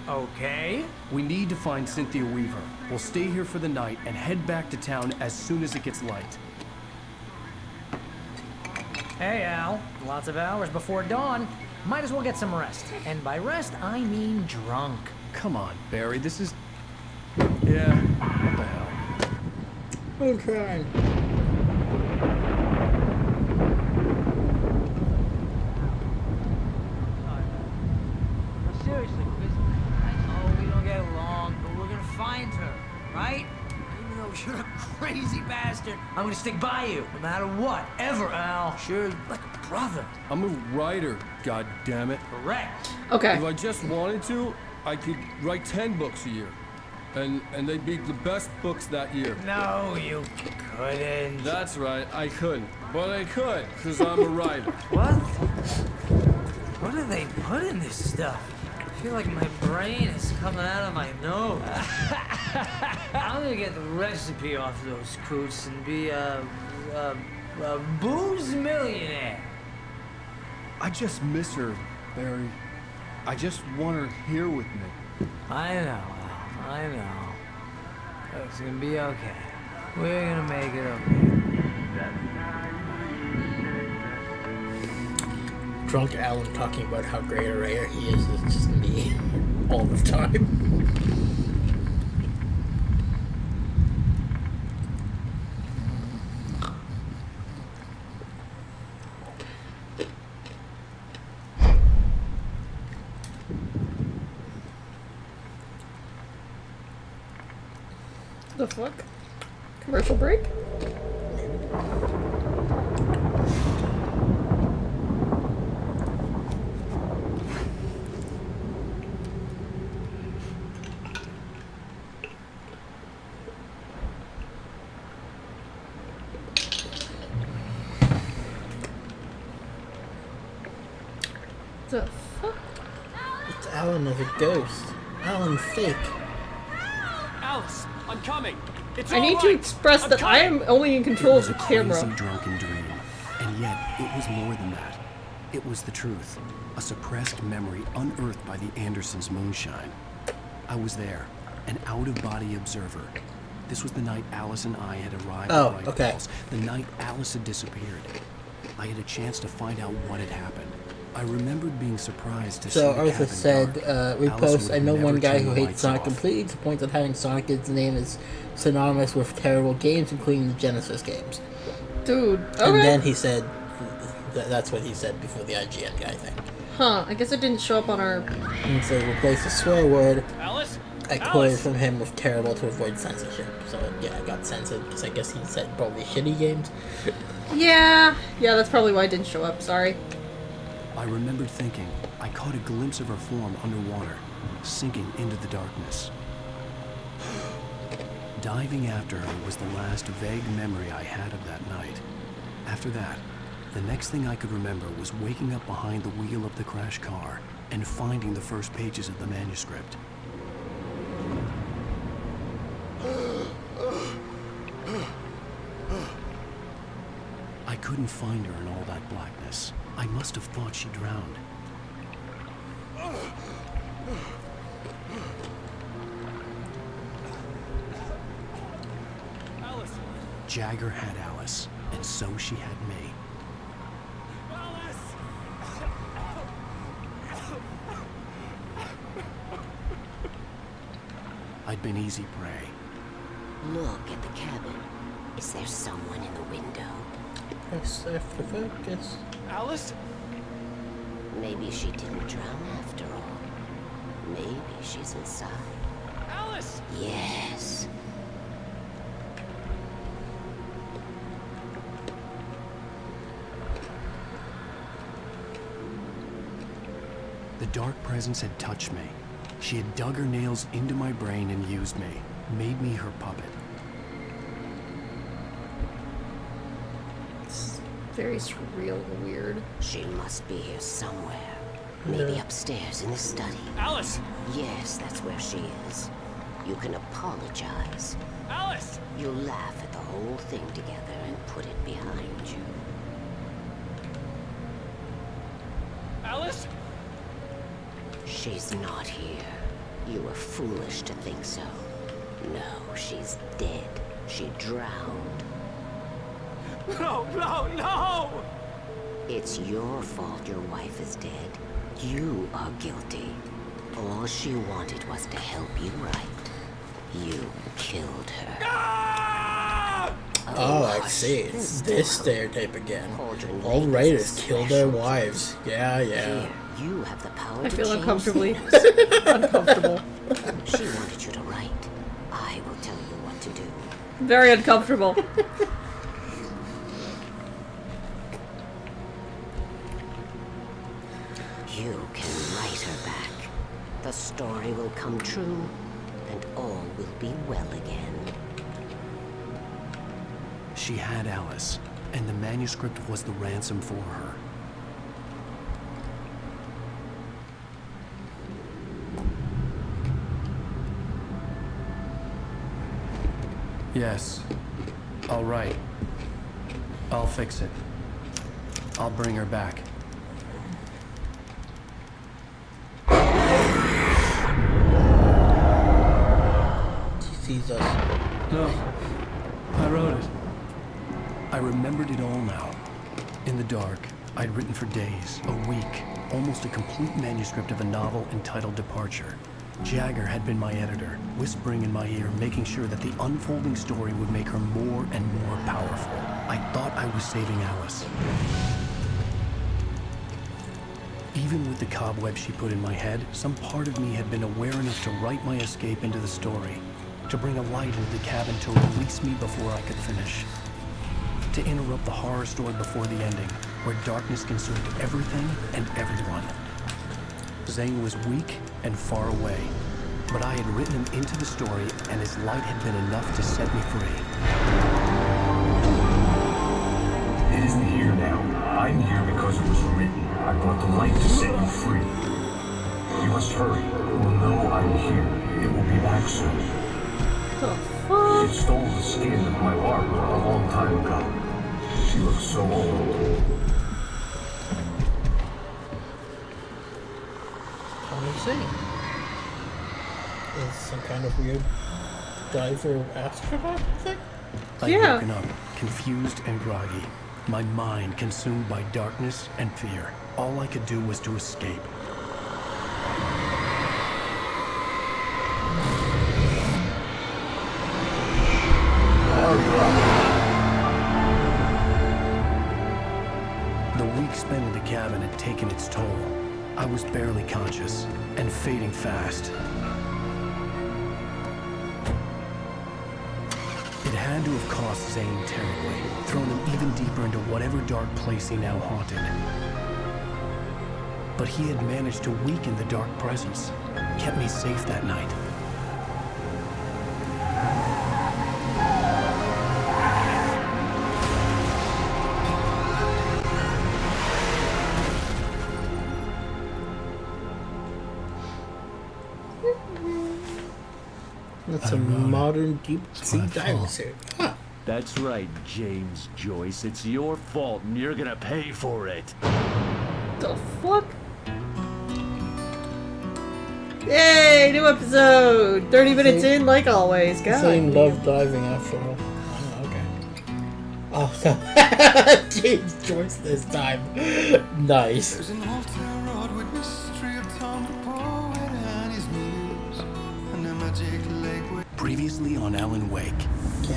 [SPEAKER 3] Okay.
[SPEAKER 4] We need to find Cynthia Weaver. We'll stay here for the night and head back to town as soon as it gets light.
[SPEAKER 3] Hey, Al. Lots of hours before dawn. Might as well get some rest. And by rest, I mean drunk.
[SPEAKER 4] Come on, Barry, this is... Yeah, what the hell?
[SPEAKER 2] I'm trying.
[SPEAKER 3] Seriously, because I know we don't get along, but we're gonna find her, right? Even though you're a crazy bastard, I'm gonna stick by you, no matter what, ever, Al. Sure, like a brother.
[SPEAKER 5] I'm a writer, god damn it.
[SPEAKER 3] Correct.
[SPEAKER 1] Okay.
[SPEAKER 5] If I just wanted to, I could write 10 books a year. And they'd be the best books that year.
[SPEAKER 3] No, you couldn't.
[SPEAKER 5] That's right, I couldn't. But I could, because I'm a writer.
[SPEAKER 3] What? What do they put in this stuff? I feel like my brain is coming out of my nose. I'm gonna get the recipe off those coots and be a booze millionaire.
[SPEAKER 5] I just miss her, Barry. I just want her here with me.
[SPEAKER 3] I know, Al, I know. It's gonna be okay. We're gonna make it okay.
[SPEAKER 2] Drunk Alan talking about how great a writer he is just me all the time.
[SPEAKER 1] The fuck? Commercial break? The fuck?
[SPEAKER 2] It's Alan as a ghost. Alan fake.
[SPEAKER 5] Alice, I'm coming. It's
[SPEAKER 1] I need to express that I am only in control of the
[SPEAKER 4] It was a crazy,
[SPEAKER 1] camera.
[SPEAKER 4] drunken dream, and yet it was more than that. It was the truth, a suppressed memory unearthed by the Andersons' moonshine. I was there, an out-of-body observer. This was the night Alice and I had arrived
[SPEAKER 2] Oh,
[SPEAKER 4] at Bright
[SPEAKER 2] okay.
[SPEAKER 4] Falls, the night Alice had disappeared. I had a chance to find out what had happened. I remembered being surprised to see
[SPEAKER 2] So
[SPEAKER 4] the
[SPEAKER 2] Arthur
[SPEAKER 4] cabin
[SPEAKER 2] said,
[SPEAKER 4] dark.
[SPEAKER 2] repost,
[SPEAKER 4] Alice
[SPEAKER 2] I
[SPEAKER 4] would
[SPEAKER 2] know
[SPEAKER 4] never
[SPEAKER 2] one guy
[SPEAKER 4] turn
[SPEAKER 2] who
[SPEAKER 4] the
[SPEAKER 2] hates
[SPEAKER 4] lights
[SPEAKER 2] Sonic
[SPEAKER 4] off.
[SPEAKER 2] completely to the point that having Sonic in his name is synonymous with terrible games, including the Genesis games.
[SPEAKER 1] Dude, okay.
[SPEAKER 2] And then he said, that's what he said before the IGN guy thing.
[SPEAKER 1] Huh, I guess it didn't show up on our...
[SPEAKER 2] And so replace the swear word.
[SPEAKER 5] Alice,
[SPEAKER 2] I quoted from him with terrible to avoid censorship. So yeah, I got censored because I guess he said probably shitty games.
[SPEAKER 1] Yeah, that's probably why I didn't show up. Sorry.
[SPEAKER 4] I remembered thinking I caught a glimpse of her form underwater, sinking into the darkness. Diving after her was the last vague memory I had of that night. After that, the next thing I could remember was waking up behind the wheel of the crashed car and finding the first pages of the manuscript. I couldn't find her in all that blackness. I must have thought she drowned.
[SPEAKER 5] Alice!
[SPEAKER 4] Jagger had Alice, and so she had me.
[SPEAKER 5] Alice!
[SPEAKER 4] I'd been easy prey.
[SPEAKER 6] Look at the cabin. Is there someone in the window?
[SPEAKER 2] Press F to focus.
[SPEAKER 5] Alice?
[SPEAKER 6] Maybe she didn't drown after all. Maybe she's inside.
[SPEAKER 5] Alice!
[SPEAKER 6] Yes.
[SPEAKER 4] The dark presence had touched me. She had dug her nails into my brain and used me, made me her puppet.
[SPEAKER 1] It's very surreal and weird.
[SPEAKER 6] She must be here somewhere. Maybe upstairs in the study.
[SPEAKER 5] Alice!
[SPEAKER 6] Yes, that's where she is. You can apologize.
[SPEAKER 5] Alice!
[SPEAKER 6] You'll laugh at the whole thing together and put it behind you.
[SPEAKER 5] Alice?
[SPEAKER 6] She's not here. You were foolish to think so. No, she's dead. She drowned.
[SPEAKER 5] No, no, no!
[SPEAKER 6] It's your fault your wife is dead. You are guilty. All she wanted was to help you right. You killed her.
[SPEAKER 5] Ah!
[SPEAKER 2] Oh, I
[SPEAKER 6] hush.
[SPEAKER 2] see. It's this stereotype again.
[SPEAKER 6] Cauldron
[SPEAKER 2] All
[SPEAKER 6] Lake
[SPEAKER 2] writers
[SPEAKER 6] is a
[SPEAKER 2] kill their
[SPEAKER 6] special
[SPEAKER 2] wives. Yeah, yeah.
[SPEAKER 6] Here, you have the power
[SPEAKER 1] I
[SPEAKER 6] to
[SPEAKER 1] feel
[SPEAKER 6] change
[SPEAKER 1] uncomfortably
[SPEAKER 6] things.
[SPEAKER 1] uncomfortable.
[SPEAKER 6] She wanted you to write. I will tell you what to do.
[SPEAKER 1] Very uncomfortable.
[SPEAKER 6] You can write her back. The story will come true, and all will be well again.
[SPEAKER 4] She had Alice, and the manuscript was the ransom for her. Yes. All right. I'll fix it. I'll bring her back.
[SPEAKER 2] She sees us.
[SPEAKER 4] No. I wrote it. I remembered it all now. In the dark, I'd written for days, a week, almost a complete manuscript of a novel entitled Departure. Jagger had been my editor, whispering in my ear, making sure that the unfolding story would make her more and more powerful. I thought I was saving Alice. Even with the cobweb she put in my head, some part of me had been aware enough to write my escape into the story, to bring a light into the cabin to release me before I could finish, to interrupt the horror story before the ending, where darkness consumed everything and everyone. Zane was weak and far away, but I had written him into the story, and his light had been enough to set me free.
[SPEAKER 7] It isn't here now. I'm here because it was written. I brought the light to set you free. You must hurry. You will know I'm here. It will be back soon.
[SPEAKER 1] The fuck?
[SPEAKER 7] It stole the skin of my Barbara a long time ago. She looks so old.
[SPEAKER 2] What do you see? Is some kind of weird diver astronaut thing?
[SPEAKER 4] I'd
[SPEAKER 1] Yeah.
[SPEAKER 4] woken up, confused and groggy, my mind consumed by darkness and fear. All I could do was to escape. The week spent in the cabin had taken its toll. I was barely conscious and fading fast. had to have cost Zane terribly, thrown him even deeper into whatever dark place he now haunted. But he had managed to weaken the dark presence, kept me safe that night.
[SPEAKER 2] That's a modern deep sea diving suit. Huh.
[SPEAKER 8] That's right, James Joyce. It's your fault, and you're gonna pay for it.
[SPEAKER 1] The fuck? Yay! New episode! 30 minutes in, like always. God.
[SPEAKER 2] Same love diving after all. Oh, okay. Oh, no. James Joyce this time. Nice.
[SPEAKER 9] There's an old town road with mystery of Tom the poet and his muse, and a magic lake with
[SPEAKER 4] Previously on Alan Wake.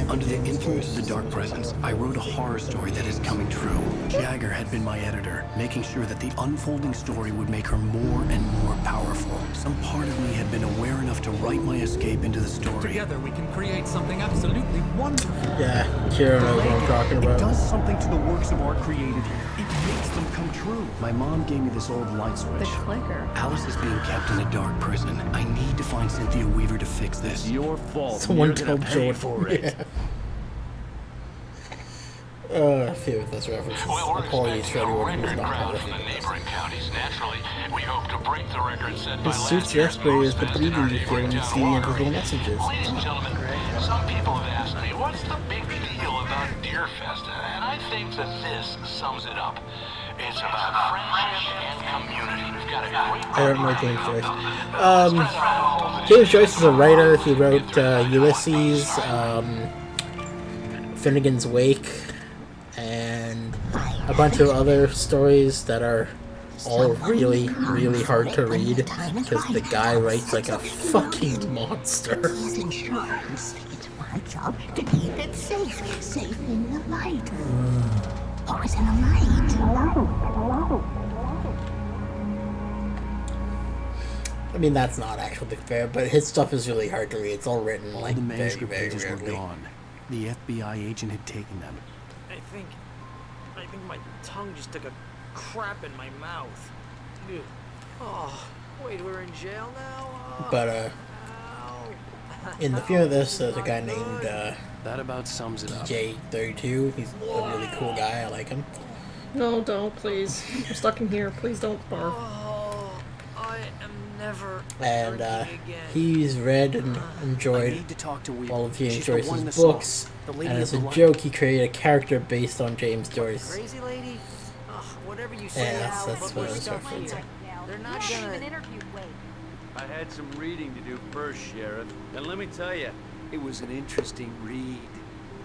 [SPEAKER 4] Under the influence of the dark presence, I wrote a horror story that is coming true. Jagger had been my editor, making sure that the unfolding story would make her more and more powerful. Some part of me had been aware enough to write my escape into the story.
[SPEAKER 10] Together we can create something absolutely wonderful.
[SPEAKER 2] Yeah, Kira knows what I'm talking
[SPEAKER 4] It
[SPEAKER 2] about.
[SPEAKER 4] does something to the works of art created here. It makes them come true. My mom gave me this old light switch.
[SPEAKER 11] The clicker.
[SPEAKER 4] Alice is being kept in a dark prison. I need to find Cynthia Weaver to fix this.
[SPEAKER 8] It's your fault.
[SPEAKER 2] Someone
[SPEAKER 8] and you're gonna
[SPEAKER 2] told
[SPEAKER 8] pay
[SPEAKER 2] Jordan.
[SPEAKER 8] for it.
[SPEAKER 2] I feel with this reference.
[SPEAKER 12] Well, we're
[SPEAKER 2] Apologies
[SPEAKER 12] expecting
[SPEAKER 2] for
[SPEAKER 12] a
[SPEAKER 2] anyone who's
[SPEAKER 12] record
[SPEAKER 2] not
[SPEAKER 12] crowd
[SPEAKER 2] caught
[SPEAKER 12] from the
[SPEAKER 2] up.
[SPEAKER 12] neighboring counties. Naturally, we hope to break the record set by
[SPEAKER 2] His
[SPEAKER 12] last
[SPEAKER 2] suit's
[SPEAKER 12] year's
[SPEAKER 2] yesterday is the
[SPEAKER 12] Ozfest in
[SPEAKER 2] bleeding
[SPEAKER 12] our
[SPEAKER 2] you feel when
[SPEAKER 12] neighboring
[SPEAKER 2] you
[SPEAKER 12] town
[SPEAKER 2] see
[SPEAKER 12] of
[SPEAKER 2] invisible
[SPEAKER 12] Walker.
[SPEAKER 2] messages.
[SPEAKER 12] Ladies and gentlemen, some people have asked me, what's the big deal about Deerfest? And I think that this sums it up. It's about friendship and community. We've got a great
[SPEAKER 2] I don't know James Joyce. James Joyce is a writer. He wrote Ulysses, Finnegan's Wake, and a bunch of other stories that are all really, really hard to read because the guy writes like a fucking monster.
[SPEAKER 6] His insurance. It's my job to keep it safe. Safe in the light. Always in the light.
[SPEAKER 2] I mean, that's not actually fair, but his stuff is really hard to read. It's all written
[SPEAKER 4] All
[SPEAKER 2] like
[SPEAKER 4] the
[SPEAKER 2] very,
[SPEAKER 4] manuscript
[SPEAKER 2] very
[SPEAKER 4] pages were
[SPEAKER 2] rarely.
[SPEAKER 4] gone. The FBI agent had taken them.
[SPEAKER 3] I think my tongue just took a crap in my mouth. Ew. Oh, wait, we're in jail now? Oh,
[SPEAKER 2] But
[SPEAKER 3] ow.
[SPEAKER 2] in the film of this, there's a guy named
[SPEAKER 4] That about sums it up.
[SPEAKER 2] J32. He's a really cool guy. I like him.
[SPEAKER 1] No, don't, please. I'm stuck in here. Please don't barf.
[SPEAKER 3] Oh, I am never
[SPEAKER 2] And
[SPEAKER 3] drinking again.
[SPEAKER 2] he's read and
[SPEAKER 4] I
[SPEAKER 2] enjoyed
[SPEAKER 4] need to talk to Weaver.
[SPEAKER 2] all of James
[SPEAKER 4] She's the one in
[SPEAKER 2] Joyce's
[SPEAKER 4] the song.
[SPEAKER 2] books.
[SPEAKER 4] The lady
[SPEAKER 2] And
[SPEAKER 4] of
[SPEAKER 2] as
[SPEAKER 4] the
[SPEAKER 2] a
[SPEAKER 4] light.
[SPEAKER 2] joke, he created a character based on James Joyce.
[SPEAKER 3] Crazy lady? Ugh, whatever you say,
[SPEAKER 2] Yeah,
[SPEAKER 3] Al,
[SPEAKER 2] that's
[SPEAKER 3] but
[SPEAKER 2] what I
[SPEAKER 3] we're
[SPEAKER 2] was
[SPEAKER 3] stuck
[SPEAKER 2] referencing.
[SPEAKER 3] here. They're not gonna...
[SPEAKER 8] I had some reading to do first, Sheriff. And let me tell you, it was an interesting read.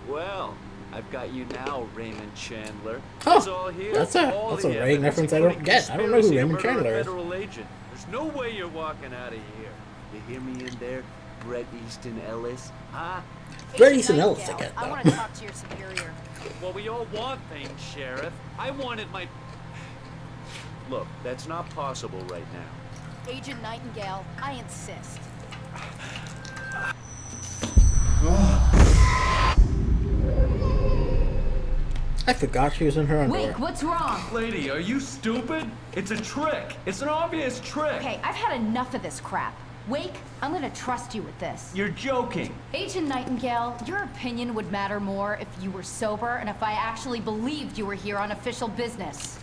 [SPEAKER 8] Well, I've got you now, Raymond Chandler.
[SPEAKER 2] Oh,
[SPEAKER 8] It's all here.
[SPEAKER 2] that's a
[SPEAKER 8] all
[SPEAKER 2] Raymond
[SPEAKER 8] the evidence,
[SPEAKER 2] reference I don't
[SPEAKER 8] including
[SPEAKER 2] get. I don't know who
[SPEAKER 8] conspiracy to
[SPEAKER 2] Raymond
[SPEAKER 8] murder a
[SPEAKER 2] Chandler is.
[SPEAKER 8] Federal agent. There's no way you're walking out of here. You hear me in there, Bret Easton Ellis? Huh?
[SPEAKER 2] Bret Easton Ellis, I get,
[SPEAKER 11] I
[SPEAKER 2] though.
[SPEAKER 11] want to talk to your superior.
[SPEAKER 8] Well, we all want things, Sheriff. I wanted my... Look, that's not possible right now.
[SPEAKER 11] Agent Nightingale, I insist.
[SPEAKER 2] I forgot she was in her underwear.
[SPEAKER 11] Wake, what's wrong?
[SPEAKER 8] Lady, are you stupid? It's a trick. It's an obvious trick.
[SPEAKER 11] Okay, I've had enough of this crap. Wake, I'm gonna trust you with this.
[SPEAKER 8] You're joking.
[SPEAKER 11] Agent Nightingale, your opinion would matter more if you were sober and if I actually believed you were here on official business.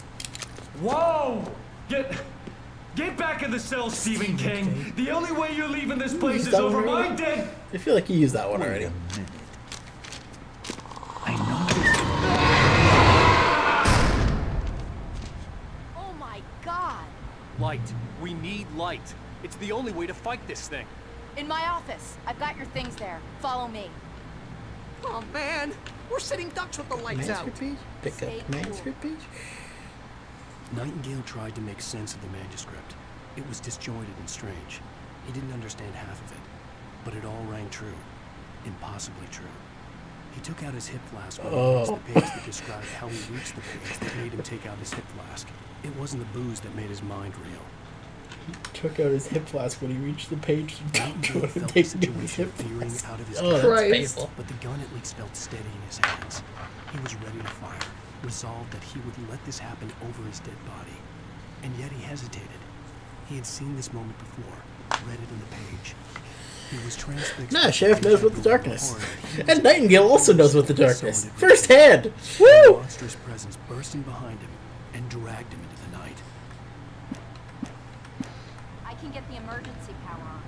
[SPEAKER 8] Whoa! Get back in the cell, Stephen King. The only way you're leaving this place is
[SPEAKER 2] that
[SPEAKER 8] over
[SPEAKER 2] one
[SPEAKER 8] my
[SPEAKER 2] already?
[SPEAKER 8] dead...
[SPEAKER 2] I feel like you used that one already.
[SPEAKER 11] Oh my god!
[SPEAKER 10] Light. We need light. It's the only way to fight this thing.
[SPEAKER 11] In my office. I've got your things there. Follow me.
[SPEAKER 10] Oh man, we're sitting ducks with the lights out.
[SPEAKER 2] Manuscript page? Pick
[SPEAKER 11] Stay
[SPEAKER 2] up
[SPEAKER 11] cool.
[SPEAKER 2] manuscript page?
[SPEAKER 4] Nightingale tried to make sense of the manuscript. It was disjointed and strange. He didn't understand half of it, but it all rang true. Impossibly true. He took out his hip flask and reached the page that described how he reached the page that made him take out his hip flask. It wasn't the booze that made his mind reel.
[SPEAKER 2] took out his hip flask when he reached the page to
[SPEAKER 4] Bill
[SPEAKER 2] go and
[SPEAKER 4] felt the
[SPEAKER 2] take his
[SPEAKER 4] situation
[SPEAKER 2] hip
[SPEAKER 4] veering
[SPEAKER 2] flask.
[SPEAKER 4] out of his
[SPEAKER 2] Oh, that's
[SPEAKER 1] Christ.
[SPEAKER 2] painful.
[SPEAKER 4] But the gun at least felt steady in his hands. He was ready to fire, resolved that he would let this happen over his dead body. And yet he hesitated. He had seen this moment before, read it in the page. He was transfixed.
[SPEAKER 2] Nah,
[SPEAKER 4] with
[SPEAKER 2] Sheriff
[SPEAKER 4] the
[SPEAKER 2] knows what
[SPEAKER 4] deja
[SPEAKER 2] the
[SPEAKER 4] vu
[SPEAKER 2] darkness.
[SPEAKER 4] horror that he was
[SPEAKER 2] And Nightingale also knows what the
[SPEAKER 4] so
[SPEAKER 2] darkness.
[SPEAKER 4] did Richard.
[SPEAKER 2] Firsthand!
[SPEAKER 4] The
[SPEAKER 2] Woo!
[SPEAKER 4] monstrous presence burst in behind him and dragged him into the night.
[SPEAKER 11] I can get the emergency power on.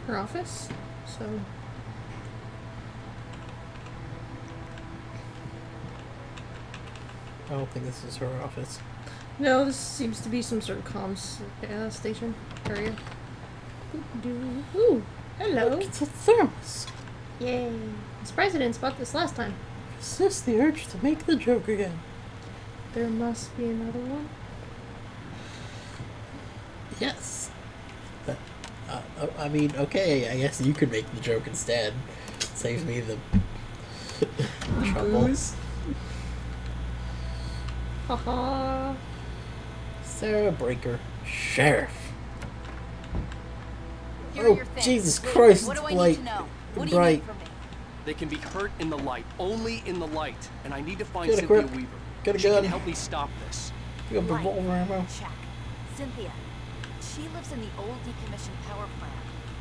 [SPEAKER 1] Her office? So...
[SPEAKER 2] I don't think this is her office.
[SPEAKER 1] No, this seems to be some sort of comms station area. Ooh, hello.
[SPEAKER 2] Look, it's a thermos.
[SPEAKER 1] Yay. I'm surprised I didn't spot this last time.
[SPEAKER 2] Resist the urge to make the joke again.
[SPEAKER 1] There must be another one.
[SPEAKER 2] Yes. But, I mean, okay, I guess you could make the joke instead. Saves me the trouble.
[SPEAKER 1] Booze. Haha.
[SPEAKER 2] Sarah Breaker, Sheriff.
[SPEAKER 11] Here are
[SPEAKER 2] Oh,
[SPEAKER 11] your things.
[SPEAKER 2] Jesus
[SPEAKER 11] Wait,
[SPEAKER 2] Christ,
[SPEAKER 11] what do I
[SPEAKER 2] Blight.
[SPEAKER 11] need to know? What do you
[SPEAKER 2] Bright.
[SPEAKER 11] need from me?
[SPEAKER 10] They can be hurt in the light, only in the light. And I need to find
[SPEAKER 2] Get a
[SPEAKER 10] Cynthia
[SPEAKER 2] grip.
[SPEAKER 10] Weaver.
[SPEAKER 2] Get a
[SPEAKER 10] She
[SPEAKER 2] gun.
[SPEAKER 10] can help me stop this.
[SPEAKER 2] You got
[SPEAKER 11] Light.
[SPEAKER 2] revolver ammo?
[SPEAKER 11] Check. Cynthia. She lives in the old decommissioned power plant.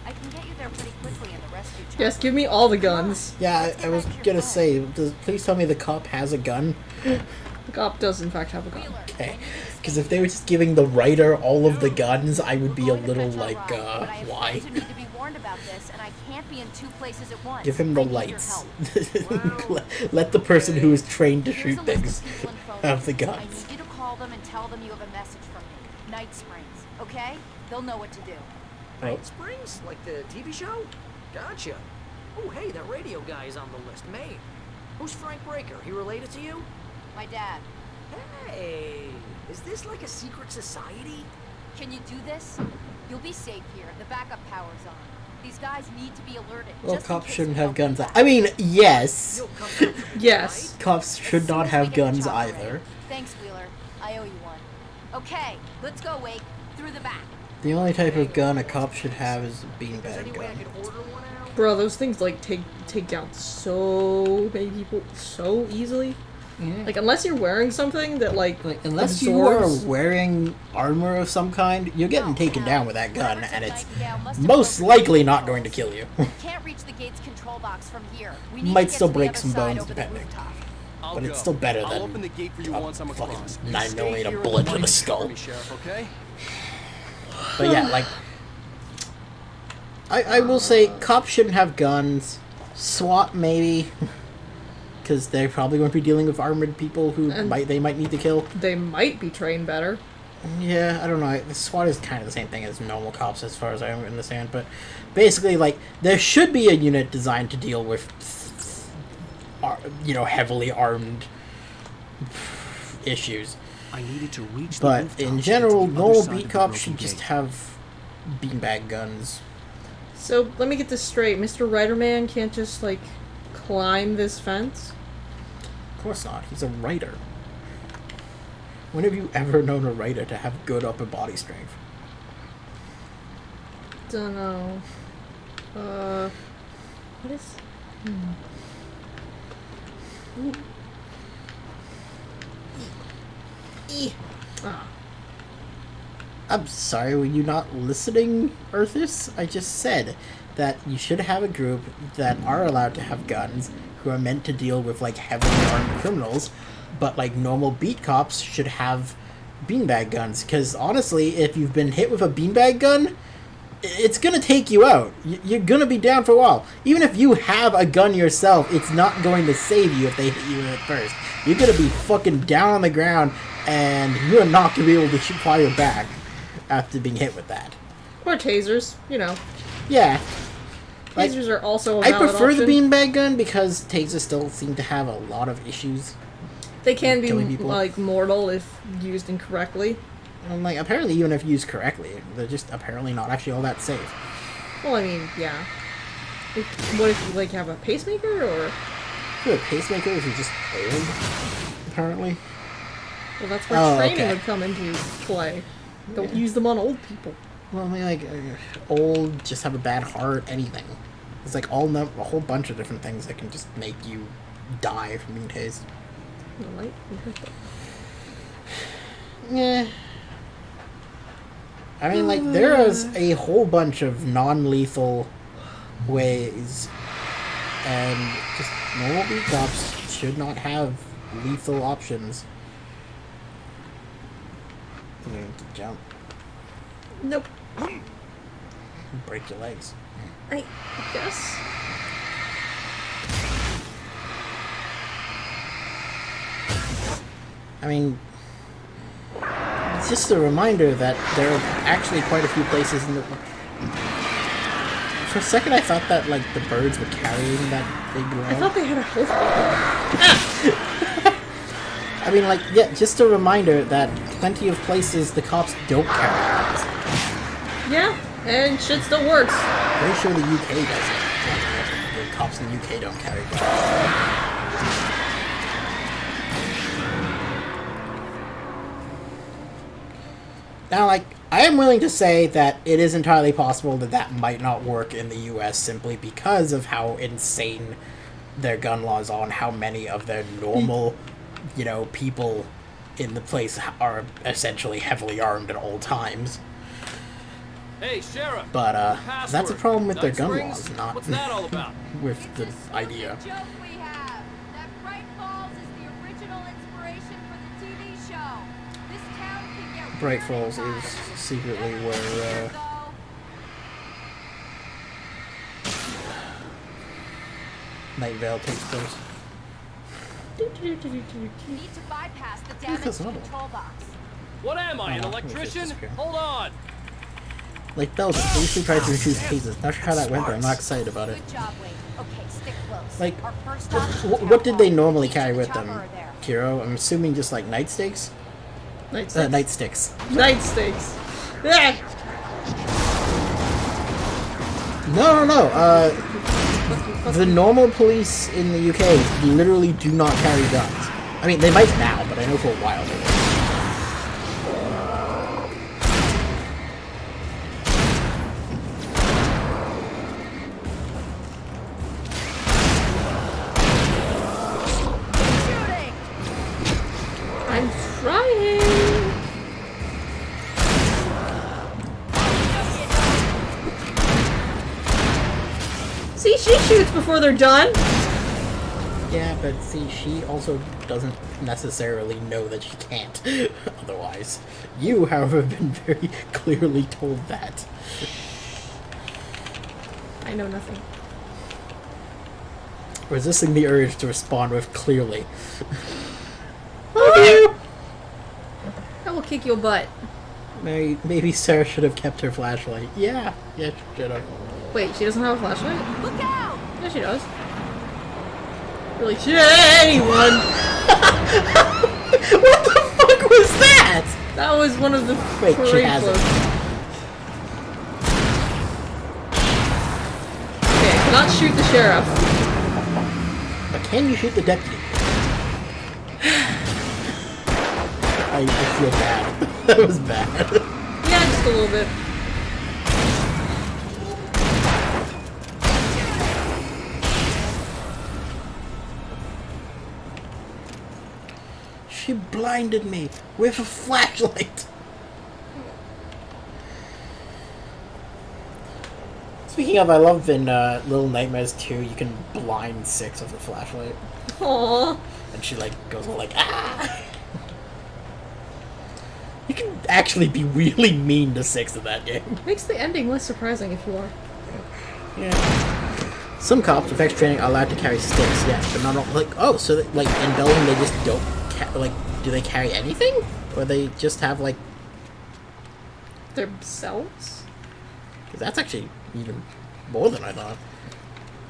[SPEAKER 11] I can get you there pretty quickly in the rescue chopper.
[SPEAKER 1] Yes, give me all the guns.
[SPEAKER 2] Yeah, I was gonna say, please tell me the cop has a gun.
[SPEAKER 1] The cop does in fact have a gun.
[SPEAKER 11] Wheeler, I
[SPEAKER 2] Okay.
[SPEAKER 11] need you to
[SPEAKER 2] Because
[SPEAKER 11] stay
[SPEAKER 2] if they
[SPEAKER 11] here.
[SPEAKER 2] were just giving the writer all of the guns, I would
[SPEAKER 11] We're
[SPEAKER 2] be a
[SPEAKER 11] going to
[SPEAKER 2] little
[SPEAKER 11] fetch our
[SPEAKER 2] like,
[SPEAKER 11] ride, but I have
[SPEAKER 2] why?
[SPEAKER 11] friends who need to be warned about this, and I can't be in two places at once.
[SPEAKER 2] Give him the
[SPEAKER 11] I need your
[SPEAKER 2] lights.
[SPEAKER 11] help.
[SPEAKER 2] Let the person who is trained to
[SPEAKER 11] Here's
[SPEAKER 2] shoot
[SPEAKER 11] a list
[SPEAKER 2] things
[SPEAKER 11] of people and phone
[SPEAKER 2] have the
[SPEAKER 11] numbers. I
[SPEAKER 2] guns.
[SPEAKER 11] need you to call them and tell them you have a message from me. Night Springs, okay? They'll know what to do.
[SPEAKER 2] Oh.
[SPEAKER 3] Night Springs? Like the TV show? Gotcha. Oh, hey, that radio guy is on the list. Maine. Who's Frank Breaker? He related to you?
[SPEAKER 11] My dad.
[SPEAKER 3] Hey, is this like a secret society?
[SPEAKER 11] Can you do this? You'll be safe here. The backup power's on. These guys need to be alerted.
[SPEAKER 2] Well,
[SPEAKER 11] just in
[SPEAKER 2] cops
[SPEAKER 11] case
[SPEAKER 2] shouldn't
[SPEAKER 11] we
[SPEAKER 2] have
[SPEAKER 11] don't get
[SPEAKER 2] guns.
[SPEAKER 11] back.
[SPEAKER 2] I mean, yes.
[SPEAKER 3] You'll come through for me,
[SPEAKER 1] Yes.
[SPEAKER 3] right?
[SPEAKER 2] Cops should
[SPEAKER 11] As
[SPEAKER 2] not
[SPEAKER 11] soon as we
[SPEAKER 2] have
[SPEAKER 11] get the
[SPEAKER 2] guns
[SPEAKER 11] chopper
[SPEAKER 2] either.
[SPEAKER 11] ready. Thanks, Wheeler. I owe you one. Okay, let's go, Wake. Through the back.
[SPEAKER 2] The only type of gun a cop should have is a
[SPEAKER 3] Is there
[SPEAKER 2] beanbag
[SPEAKER 3] any way I
[SPEAKER 2] gun.
[SPEAKER 3] could order one out?
[SPEAKER 1] Bro, those things like take down so many people so easily. Like unless you're wearing something that like
[SPEAKER 2] Unless you are
[SPEAKER 1] absorbs-
[SPEAKER 2] wearing armor of some kind, you're getting taken down with that gun,
[SPEAKER 11] Whoever
[SPEAKER 2] and
[SPEAKER 11] took
[SPEAKER 2] it's
[SPEAKER 11] Nightingale must have
[SPEAKER 2] most
[SPEAKER 11] broken
[SPEAKER 2] likely
[SPEAKER 11] the
[SPEAKER 2] not going to
[SPEAKER 11] controls.
[SPEAKER 2] kill you.
[SPEAKER 11] Can't reach the gate's control box from here. We need
[SPEAKER 2] Might
[SPEAKER 11] to get
[SPEAKER 2] still
[SPEAKER 11] to the
[SPEAKER 2] break
[SPEAKER 11] other
[SPEAKER 2] some
[SPEAKER 11] side
[SPEAKER 2] bones,
[SPEAKER 11] over the
[SPEAKER 2] depending.
[SPEAKER 11] rooftop.
[SPEAKER 10] I'll
[SPEAKER 2] But
[SPEAKER 10] go.
[SPEAKER 2] it's still better
[SPEAKER 10] I'll
[SPEAKER 2] than
[SPEAKER 10] open the gate for you
[SPEAKER 2] a
[SPEAKER 10] once I'm
[SPEAKER 2] fucking
[SPEAKER 10] across.
[SPEAKER 2] 9mm
[SPEAKER 10] Stay here
[SPEAKER 2] bullet
[SPEAKER 10] and
[SPEAKER 2] to the
[SPEAKER 10] mind
[SPEAKER 2] skull.
[SPEAKER 10] for me, Sheriff, okay?
[SPEAKER 2] But yeah, like, I will say, cops shouldn't have guns. SWAT maybe, because they're probably going to be dealing with armored people who
[SPEAKER 1] And-
[SPEAKER 2] they might need to kill.
[SPEAKER 1] They might be trained better.
[SPEAKER 2] Yeah, I don't know. The SWAT is kind of the same thing as normal cops, as far as I understand. But basically, like, there should be a unit designed to deal with, heavily armed issues.
[SPEAKER 4] I needed to reach the
[SPEAKER 2] But
[SPEAKER 4] rooftops
[SPEAKER 2] in
[SPEAKER 4] to
[SPEAKER 2] general,
[SPEAKER 4] get to the
[SPEAKER 2] normal
[SPEAKER 4] other side
[SPEAKER 2] beat
[SPEAKER 4] of the
[SPEAKER 2] cops
[SPEAKER 4] broken
[SPEAKER 2] should just
[SPEAKER 4] gate.
[SPEAKER 2] have beanbag guns.
[SPEAKER 1] So let me get this straight. Mr. Writer-Man can't just like climb this fence?
[SPEAKER 2] Of course not. He's a writer. When have you ever known a writer to have good upper body strength?
[SPEAKER 1] Dunno. What is... Ooh. Ah.
[SPEAKER 2] I'm sorry, were you not listening, Earthus? I just said that you should have a group that are allowed to have guns, who are meant to deal with, like, heavily armed criminals, but, like, normal beat cops should have beanbag guns. Because, honestly, if you've been hit with a beanbag gun, it's gonna take you out. You're gonna be down for a while. Even if you have a gun yourself, it's not going to save you if they hit you at first. You're gonna be fucking down on the ground, and you're not gonna be able to fire back after being hit with that.
[SPEAKER 1] Or tasers, you know.
[SPEAKER 2] Yeah. Like,
[SPEAKER 1] Tasers are also a
[SPEAKER 2] I
[SPEAKER 1] valid
[SPEAKER 2] prefer the
[SPEAKER 1] option.
[SPEAKER 2] beanbag gun because tasers still seem to have a lot of issues.
[SPEAKER 1] They can be,
[SPEAKER 2] killing people.
[SPEAKER 1] like, mortal if used incorrectly.
[SPEAKER 2] And, like, apparently even if used correctly, they're just apparently not actually all that safe.
[SPEAKER 1] Well, I mean, yeah. What if you, like, have a pacemaker, or...
[SPEAKER 2] So a pacemaker is just old, apparently.
[SPEAKER 1] Well, that's where training would come into play. Don't use them on old people.
[SPEAKER 2] Well, I mean, like, old, just have a bad heart, anything. It's like a whole bunch of different things that can just make you die from being tased. Yeah. I mean, like, there is a whole bunch of non-lethal ways, and just normal beat cops should not have lethal options. You need to jump.
[SPEAKER 1] Nope.
[SPEAKER 2] Break your legs.
[SPEAKER 1] I guess.
[SPEAKER 2] I mean, it's just a reminder that there are actually quite a few places in the... For a second I thought that, like, the birds were carrying that big log.
[SPEAKER 1] I thought they had a health bar.
[SPEAKER 2] I mean, like, yeah, just a reminder that plenty of places the cops don't carry guns.
[SPEAKER 1] Yeah, and shit still works.
[SPEAKER 2] Pretty sure the UK does it. The cops in the UK don't carry guns. Now, like, I am willing to say that it is entirely possible that that might not work in the US simply because of how insane their gun laws are and how many of their normal, you know, people in the place are essentially heavily armed at all times.
[SPEAKER 10] Hey, Sheriff.
[SPEAKER 2] But, that's a problem with their gun
[SPEAKER 10] Springs?
[SPEAKER 2] laws, not
[SPEAKER 10] What's that all about?
[SPEAKER 2] with the idea.
[SPEAKER 11] Joke we have. That Bright Falls is the original inspiration for the TV show. This town can get
[SPEAKER 2] Bright Falls is secretly where, Night Vale takes place.
[SPEAKER 11] Need to bypass the damaged
[SPEAKER 2] that's another
[SPEAKER 11] control box.
[SPEAKER 10] What am I, an
[SPEAKER 2] Oh, let me
[SPEAKER 10] electrician?
[SPEAKER 2] just disappear.
[SPEAKER 10] Hold on.
[SPEAKER 2] Like Belgium, they usually try to refuse cases. Not sure how that went, but I'm not excited about it.
[SPEAKER 11] Good job, Wade. Okay, stick close.
[SPEAKER 2] Like,
[SPEAKER 11] Our first stop is
[SPEAKER 2] what did they normally
[SPEAKER 11] Each
[SPEAKER 2] carry
[SPEAKER 11] of the
[SPEAKER 2] with them,
[SPEAKER 11] chopper are there.
[SPEAKER 2] Kiro? I'm assuming just like nightsticks?
[SPEAKER 1] Nightsticks.
[SPEAKER 2] Nightsticks.
[SPEAKER 1] Nightsticks. Yeah.
[SPEAKER 2] No. The normal police in the UK literally do not carry guns. I mean, they might now, but I know for a while they did.
[SPEAKER 1] I'm trying. See, she shoots before they're done.
[SPEAKER 2] Yeah, but see, she also doesn't necessarily know that she can't otherwise. You, however, have been very clearly told that.
[SPEAKER 1] I know nothing.
[SPEAKER 2] Resisting the urge to respond with clearly.
[SPEAKER 1] I will kick your butt.
[SPEAKER 2] Maybe Sarah should have kept her flashlight. Yeah, she should have.
[SPEAKER 1] Wait, she doesn't have a flashlight?
[SPEAKER 11] Look out!
[SPEAKER 1] Yeah, she does. Really? Anyone?
[SPEAKER 2] What the fuck was that?
[SPEAKER 1] That was one of the
[SPEAKER 2] Wait, she
[SPEAKER 1] parade
[SPEAKER 2] has it.
[SPEAKER 1] floats. Okay, I cannot shoot the sheriff.
[SPEAKER 2] But can you shoot the deputy? I feel bad. That was bad.
[SPEAKER 1] Yeah, just a little bit.
[SPEAKER 2] She blinded me with a flashlight. Speaking of, I love in Little Nightmares 2, you can blind Six with a flashlight.
[SPEAKER 1] Aww.
[SPEAKER 2] And she like goes all like, ah! You can actually be really mean to Six in that game.
[SPEAKER 1] Makes the ending less surprising if you are.
[SPEAKER 2] Yeah. Some cops with extra training are allowed to carry sticks, yes, but not all, like, oh, so that, like in Belgium they just don't like, do they carry anything? Or they just have like
[SPEAKER 1] Themselves?
[SPEAKER 2] Because that's actually even more than I thought.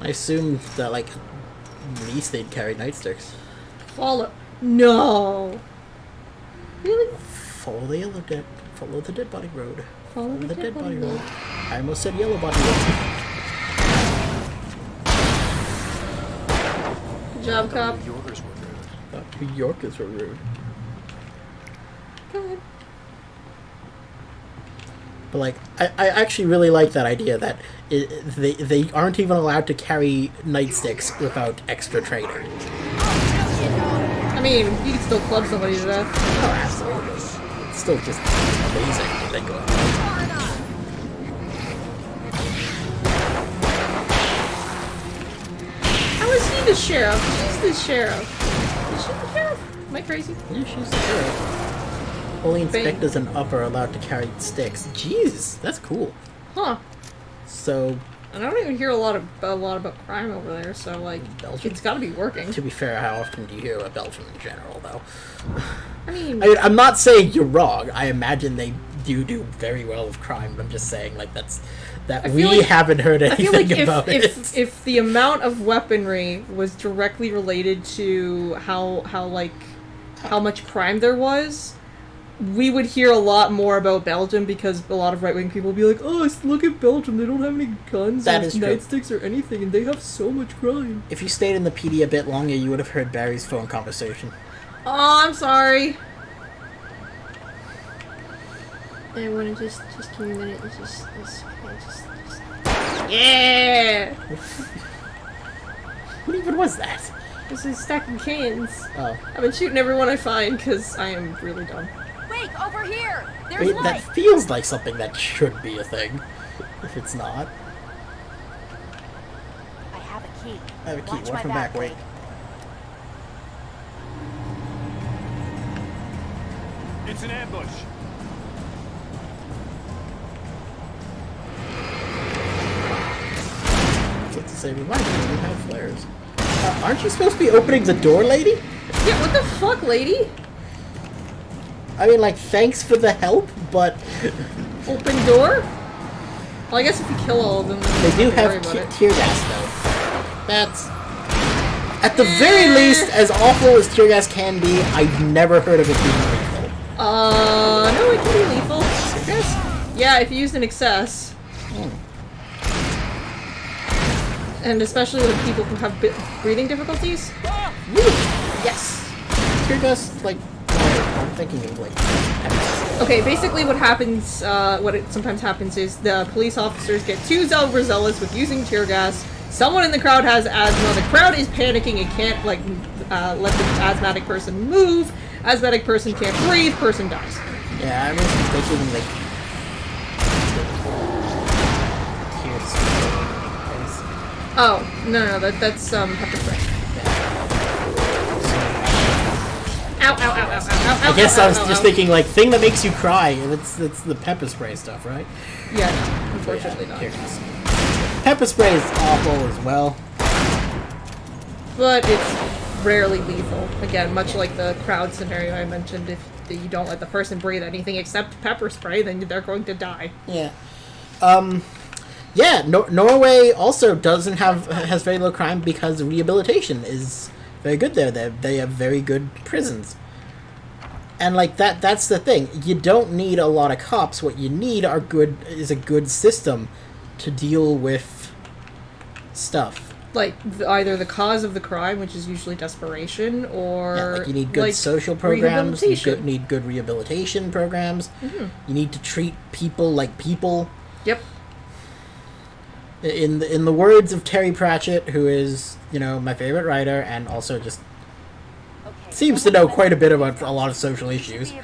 [SPEAKER 2] I assumed that, like, at least they'd carry nightsticks.
[SPEAKER 1] Follow. No. Really?
[SPEAKER 2] Follow the follow the dead body road.
[SPEAKER 1] Follow
[SPEAKER 2] the dead body road. I almost said yellow body road.
[SPEAKER 1] Good job, cop.
[SPEAKER 4] New Yorkers were rude.
[SPEAKER 2] Thought New Yorkers were rude.
[SPEAKER 1] Go ahead.
[SPEAKER 2] But like, I actually really like that idea that they aren't even allowed to carry nightsticks without extra training.
[SPEAKER 1] I mean, you can still club somebody to death.
[SPEAKER 2] Oh, absolutely. It's still just amazing to think about.
[SPEAKER 1] How is he the sheriff? She's the sheriff. Is she the sheriff? Am I crazy?
[SPEAKER 2] Yeah, she's the sheriff. Only inspectors and up are allowed to carry sticks. Jeez, that's cool.
[SPEAKER 1] Huh.
[SPEAKER 2] So,
[SPEAKER 1] And I don't even hear a lot about crime over there, so like,
[SPEAKER 2] Belgium?
[SPEAKER 1] it's got to be working.
[SPEAKER 2] to be fair, how often do you hear about Belgium in general, though?
[SPEAKER 1] I mean,
[SPEAKER 2] I'm not saying you're wrong. I imagine they do very well with crime. But I'm just saying, like, we
[SPEAKER 1] like-
[SPEAKER 2] haven't heard
[SPEAKER 1] I feel
[SPEAKER 2] anything
[SPEAKER 1] like
[SPEAKER 2] about it.
[SPEAKER 1] if the amount of weaponry was directly related to how much crime there was, we would hear a lot more about Belgium, because a lot of right-wing people would be like, oh, look at Belgium, they don't have any guns
[SPEAKER 2] That
[SPEAKER 1] or
[SPEAKER 2] is true.
[SPEAKER 1] nightsticks or anything, and they have so much crime.
[SPEAKER 2] If you stayed in the PD a bit longer, you would have heard Barry's phone conversation.
[SPEAKER 1] Oh, I'm sorry. I want to just give me a minute and just yeah!
[SPEAKER 2] What even was that?
[SPEAKER 1] This is stacking cans.
[SPEAKER 2] Oh.
[SPEAKER 1] I've been shooting everyone I find, because I am really dumb.
[SPEAKER 11] Wait, over here! There's
[SPEAKER 2] Wait,
[SPEAKER 11] light!
[SPEAKER 2] that feels like something that should be a thing. If it's not.
[SPEAKER 11] I have a key.
[SPEAKER 2] I have a key.
[SPEAKER 11] Watch
[SPEAKER 2] One
[SPEAKER 11] my
[SPEAKER 2] from back, wait.
[SPEAKER 11] leg.
[SPEAKER 10] It's an ambush.
[SPEAKER 2] So to say, remind me, we have flares. Aren't you supposed to be opening the door, lady?
[SPEAKER 1] Yeah, what the fuck, lady?
[SPEAKER 2] I mean, like, thanks for the help, but
[SPEAKER 1] Open door? Well, I guess if you kill all of them, then
[SPEAKER 2] they do
[SPEAKER 1] don't worry
[SPEAKER 2] have
[SPEAKER 1] about it.
[SPEAKER 2] tear gas, though. That's... At the very least, as awful as tear gas can be, I've never heard of it being lethal.
[SPEAKER 1] No, it can be lethal. Yes. Yeah, if you used in excess. And especially with people who have breathing difficulties.
[SPEAKER 2] Really?
[SPEAKER 1] Yes.
[SPEAKER 2] Tear gas, like... I'm thinking of, like...
[SPEAKER 1] Okay, basically what happens, sometimes happens is the police officers get too overzealous with using tear gas. Someone in the crowd has asthma. The crowd is panicking and can't, like, let the asthmatic person move. Asthmatic person can't breathe. Person dies.
[SPEAKER 2] Yeah, I was thinking, like...
[SPEAKER 1] Oh, no, that's, pepper spray. Ow, ow, ow, ow, ow, ow,
[SPEAKER 2] I guess
[SPEAKER 1] ow,
[SPEAKER 2] I was
[SPEAKER 1] ow,
[SPEAKER 2] just
[SPEAKER 1] ow.
[SPEAKER 2] thinking, like, thing that makes you cry. That's the pepper spray stuff, right?
[SPEAKER 1] Yeah, no, unfortunately not.
[SPEAKER 2] Here it is. Pepper spray is awful as well.
[SPEAKER 1] But it's rarely lethal. Again, much like the crowd scenario I mentioned, if you don't let the person breathe anything except pepper spray, then they're going to die.
[SPEAKER 2] Yeah. Yeah, Norway also has very low crime because rehabilitation is very good there. They have very good prisons. And like that's the thing. You don't need a lot of cops. What you need is a good system to deal with stuff.
[SPEAKER 1] Like either the cause of the crime, which is usually desperation, or
[SPEAKER 2] Yeah, like you need good social programs. You need good rehabilitation programs.
[SPEAKER 1] Mm-hmm.
[SPEAKER 2] You need to treat people like people.
[SPEAKER 1] Yep.
[SPEAKER 2] In the words of Terry Pratchett, who is, my favorite writer and also just seems to know quite a bit about a lot of social issues.
[SPEAKER 1] In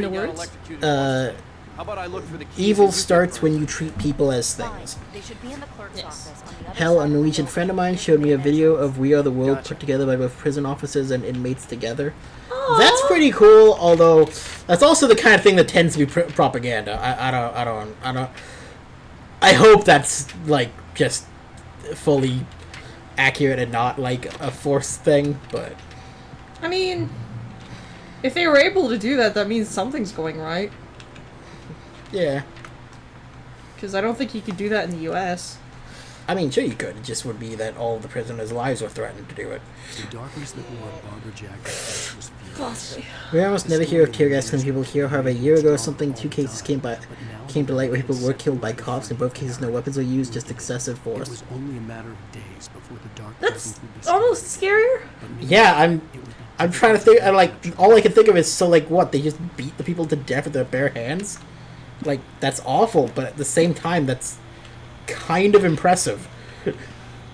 [SPEAKER 1] the words?
[SPEAKER 10] How about I look for the keys
[SPEAKER 2] Evil
[SPEAKER 10] and you
[SPEAKER 2] starts when you treat people as things.
[SPEAKER 11] They should be in the clerk's office on the other
[SPEAKER 2] Hell,
[SPEAKER 11] side
[SPEAKER 2] a
[SPEAKER 11] of the
[SPEAKER 2] Norwegian
[SPEAKER 11] hallway.
[SPEAKER 2] friend of mine showed me a video of We Are the World
[SPEAKER 10] Gotcha.
[SPEAKER 2] put together by both prison officers and inmates together. That's pretty cool, although that's also the kind of thing that tends to be propaganda. I don't. I hope that's like just fully accurate and not like a forced thing, but
[SPEAKER 1] I mean, if they were able to do that, that means something's going right.
[SPEAKER 2] yeah.
[SPEAKER 1] Because I don't think you could do that in the U.S.
[SPEAKER 2] I mean, sure you could. It just would be that all of the prisoners' lives were threatened to do it.
[SPEAKER 4] The darkness that wore a Barbara Jack was
[SPEAKER 1] Bossy.
[SPEAKER 2] We almost never hear of tear gas killing people here. However, a year ago, two cases came to light where people were killed by cops. In both cases, no weapons were used, just excessive
[SPEAKER 4] It
[SPEAKER 2] force.
[SPEAKER 4] was only a matter of days before the dark
[SPEAKER 1] That's
[SPEAKER 4] presence would be
[SPEAKER 1] almost scarier.
[SPEAKER 2] Yeah, I'm trying to think. All I can think of is what they just beat the people to death with their bare hands. Like, that's awful, but at the same time, that's kind of impressive.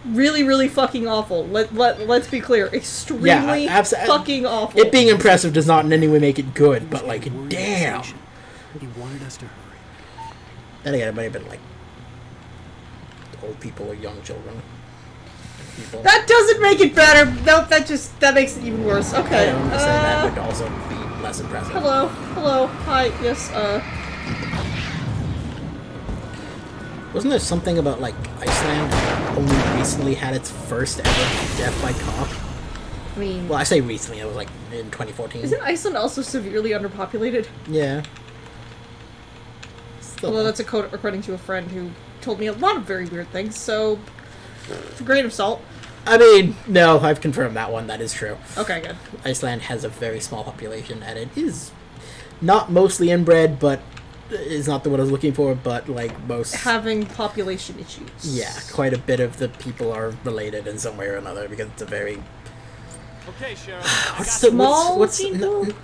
[SPEAKER 1] Really, really fucking awful. Let's be clear. Extremely fucking awful.
[SPEAKER 2] It being impressive does not in any way make it good, but like, damn.
[SPEAKER 4] He wanted us to hurry.
[SPEAKER 2] Then again, it might have been like old people or young children. People.
[SPEAKER 1] That doesn't make it better. Nope, that makes it even worse. Okay.
[SPEAKER 2] I don't understand that would also be less impressive.
[SPEAKER 1] Hello, hi, yes,
[SPEAKER 2] Wasn't there something about, like, Iceland only recently had its first ever death by cop?
[SPEAKER 1] I mean...
[SPEAKER 2] Well, I say recently, it was, like, in 2014.
[SPEAKER 1] Isn't Iceland also severely underpopulated?
[SPEAKER 2] Yeah. Still.
[SPEAKER 1] Although that's according to a friend who told me a lot of very weird things, so... grain of salt.
[SPEAKER 2] I mean, no, I've confirmed that one, that is true.
[SPEAKER 1] Okay, good.
[SPEAKER 2] Iceland has a very small population, and it is not mostly inbred, but... is not the word I was looking for, but like most
[SPEAKER 1] having population issues.
[SPEAKER 2] Yeah, quite a bit of the people are related in some way or another because it's a very
[SPEAKER 10] Okay, Sheriff.
[SPEAKER 2] what's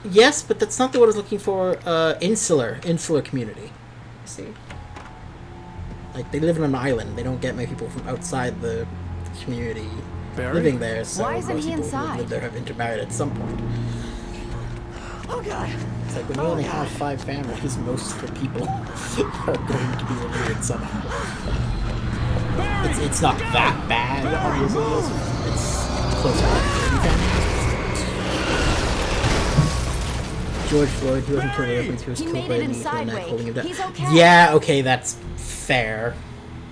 [SPEAKER 2] yes, but that's not the word I was looking for. Insular community.
[SPEAKER 1] I see.
[SPEAKER 2] Like they live on an island. They don't get many people from outside the community living there. So
[SPEAKER 11] why isn't
[SPEAKER 2] most
[SPEAKER 11] he
[SPEAKER 2] people who
[SPEAKER 11] inside?
[SPEAKER 2] live there have intermarried at some point.
[SPEAKER 11] Oh god.
[SPEAKER 2] It's like when you only have 5 families, most of the people are going to be related somehow. It's not that bad, obviously. It's closer to 30 families. George Floyd, he wasn't killed by weapons, he was killed by a knee to a neck holding him down.
[SPEAKER 11] He's okay.
[SPEAKER 2] Yeah, okay, that's fair.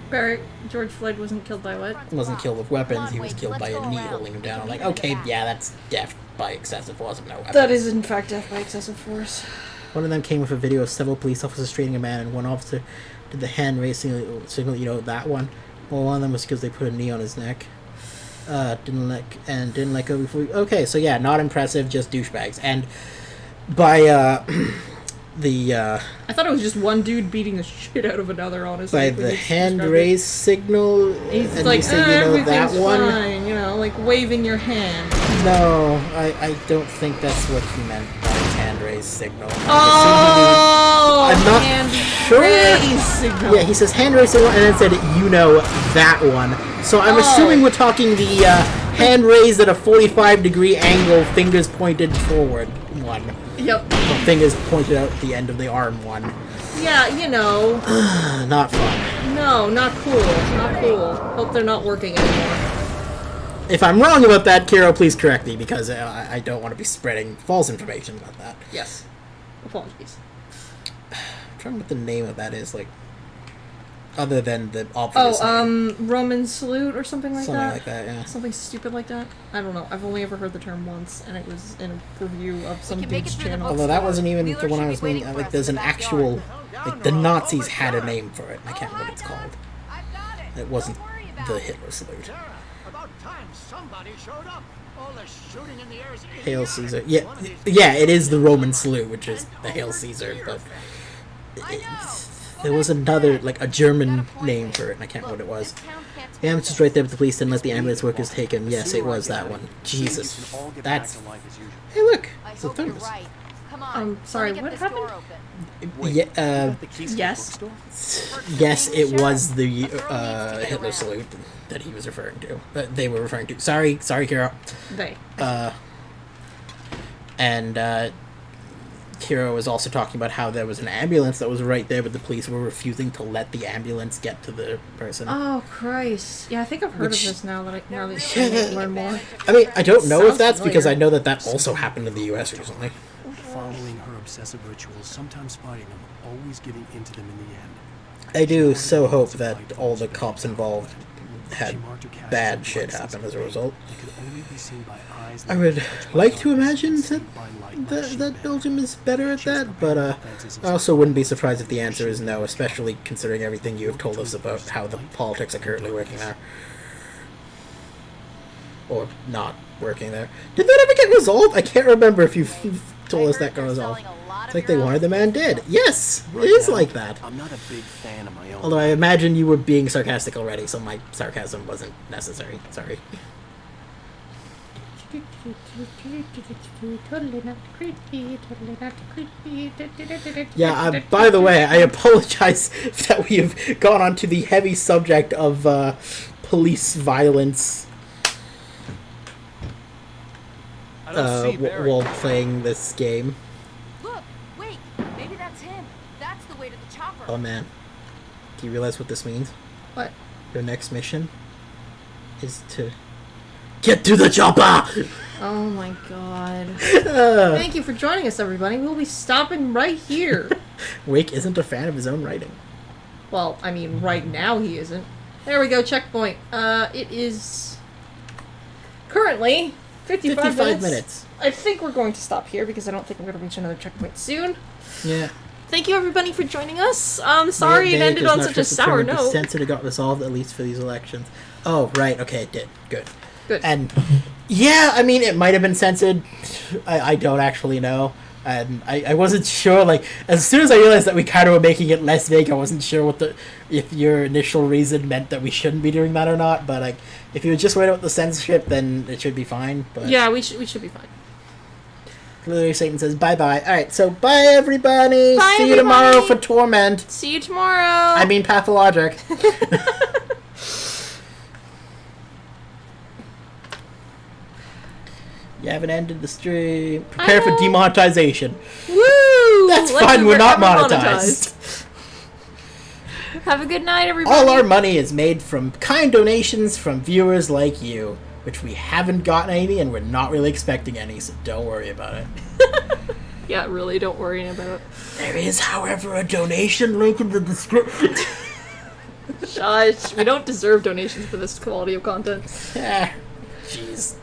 [SPEAKER 1] Barrett, George Floyd wasn't killed by what?
[SPEAKER 2] He wasn't killed with weapons, he was killed by a knee holding him down. I'm like, okay, yeah, that's death by excessive force, no weapons.
[SPEAKER 1] That is in fact death by excessive force.
[SPEAKER 2] One of them came with a video of several police officers treating a man, and one officer did the hand raising signal, you know, that one. Well, one of them was because they put a knee on his neck. Didn't let go before. Okay, so yeah, not impressive, just douchebags. And by
[SPEAKER 1] I thought it was just one dude beating the shit out of another, honestly.
[SPEAKER 2] by the hand raise signal,
[SPEAKER 1] he's
[SPEAKER 2] and
[SPEAKER 1] like,
[SPEAKER 2] you say, you know, that one.
[SPEAKER 1] Fine, you know, like waving your hand.
[SPEAKER 2] No, I don't think that's what he meant by hand raise signal.
[SPEAKER 1] I'm
[SPEAKER 2] not
[SPEAKER 1] hand
[SPEAKER 2] sure.
[SPEAKER 1] Raise signal.
[SPEAKER 2] Yeah, he says hand raise signal, and then said, you know, that one. So I'm assuming we're talking the hand raised at a 45-degree angle, fingers pointed forward one.
[SPEAKER 1] Yep.
[SPEAKER 2] Well, fingers pointed out the end of the arm one.
[SPEAKER 1] Yeah, you know.
[SPEAKER 2] Not fun.
[SPEAKER 1] No, not cool. Not cool. Hope they're not working anymore.
[SPEAKER 2] If I'm wrong about that, Kiro, please correct me, because I don't want to be spreading false information about that.
[SPEAKER 1] Yes. Apologies.
[SPEAKER 2] I'm trying to what the name of that is, like, other than the obvious name.
[SPEAKER 1] Roman salute or something like that?
[SPEAKER 2] Something like that, yeah.
[SPEAKER 1] Something stupid like that? I don't know. I've only ever heard the term once, and it was in a review of some dude's channel.
[SPEAKER 2] Although that wasn't even the one I was meaning. Like, there's an actual... Like, the Nazis had a name for it, and I can't remember what it's called. It wasn't the Hitler salute.
[SPEAKER 12] About time somebody showed up. All the shooting in the air is
[SPEAKER 2] Hail Caesar. Yeah, it is the Roman salute, which is the Hail Caesar, but... There was another, like, a German name for it, and I can't remember what it was. The ambulance was right there, but the police didn't let the ambulance workers take him. Yes, it was that one. Jesus. That's... Hey, look! It's a thermos.
[SPEAKER 1] Sorry, what happened?
[SPEAKER 2] Yeah,
[SPEAKER 1] Yes.
[SPEAKER 2] Yes, it was the Hitler salute that he was referring to. They were referring to. Sorry, Kira.
[SPEAKER 1] They.
[SPEAKER 2] And Kira was also talking about how there was an ambulance that was right there, but the police were refusing to let the ambulance get to the person.
[SPEAKER 1] Oh Christ! Yeah, I think I've heard of this now that I learn more.
[SPEAKER 2] I mean, I don't know if that's
[SPEAKER 1] familiar.
[SPEAKER 2] because I know that also happened in the U.S. recently.
[SPEAKER 4] Following her obsessive rituals, sometimes fighting them, always giving into them in the end.
[SPEAKER 2] I do so hope that all the cops involved had bad shit happen as a result. I would like to imagine that Belgium is better at that, but I also wouldn't be surprised if the answer is no, especially considering everything you have told us about how the politics are currently working there. Or not working there. Did that ever get resolved? I can't remember if you've told us that got resolved. It's like they wanted the man dead. Yes, it is like that.
[SPEAKER 4] I'm not a big fan of my own.
[SPEAKER 2] Although I imagine you were being sarcastic already, so my sarcasm wasn't necessary. Sorry. Yeah, by the way, I apologize that we have gone on to the heavy subject of police violence while playing this game.
[SPEAKER 11] Look, wait, maybe that's him. That's the way to the chopper.
[SPEAKER 2] Oh man, do you realize what this means?
[SPEAKER 1] What?
[SPEAKER 2] Your next mission is to get to the chopper!
[SPEAKER 1] Oh my god. Thank you for joining us, everybody. We'll be stopping right here.
[SPEAKER 2] Wake isn't a fan of his own writing.
[SPEAKER 1] Well, I mean, right now he isn't. There we go, checkpoint. It is currently 55 minutes. I think we're going to stop here because I don't think we're going to reach another checkpoint soon.
[SPEAKER 2] Yeah.
[SPEAKER 1] Thank you, everybody, for joining us. Sorry it ended on such a sour note.
[SPEAKER 2] The censored got resolved, at least for these elections. Oh, right. Okay, it did. Good. And, yeah, I mean, it might have been censored. I don't actually know. And I wasn't sure, like, as soon as I realized that we kind of were making it less vague, I wasn't sure if your initial reason meant that we shouldn't be doing that or not. But, like, if you were just worried about the censorship, then it should be fine. But
[SPEAKER 1] yeah, we should be fine.
[SPEAKER 2] Literally, Satan says bye-bye. Alright, so bye, everybody.
[SPEAKER 1] Bye,
[SPEAKER 2] See you tomorrow for Torment.
[SPEAKER 1] See you tomorrow.
[SPEAKER 2] I mean, Pathologic. You haven't ended the stream. Prepare for demonetization.
[SPEAKER 1] Woo!
[SPEAKER 2] That's fine, we're not monetized.
[SPEAKER 1] Have a good night, everybody.
[SPEAKER 2] All our money is made from kind donations from viewers like you, which we haven't gotten any and we're not really expecting any, so don't worry about it.
[SPEAKER 1] Yeah, really, don't worry about it.
[SPEAKER 2] There is, however, a donation link in the description.
[SPEAKER 1] Shush, we don't deserve donations for this quality of content.
[SPEAKER 2] Jeez.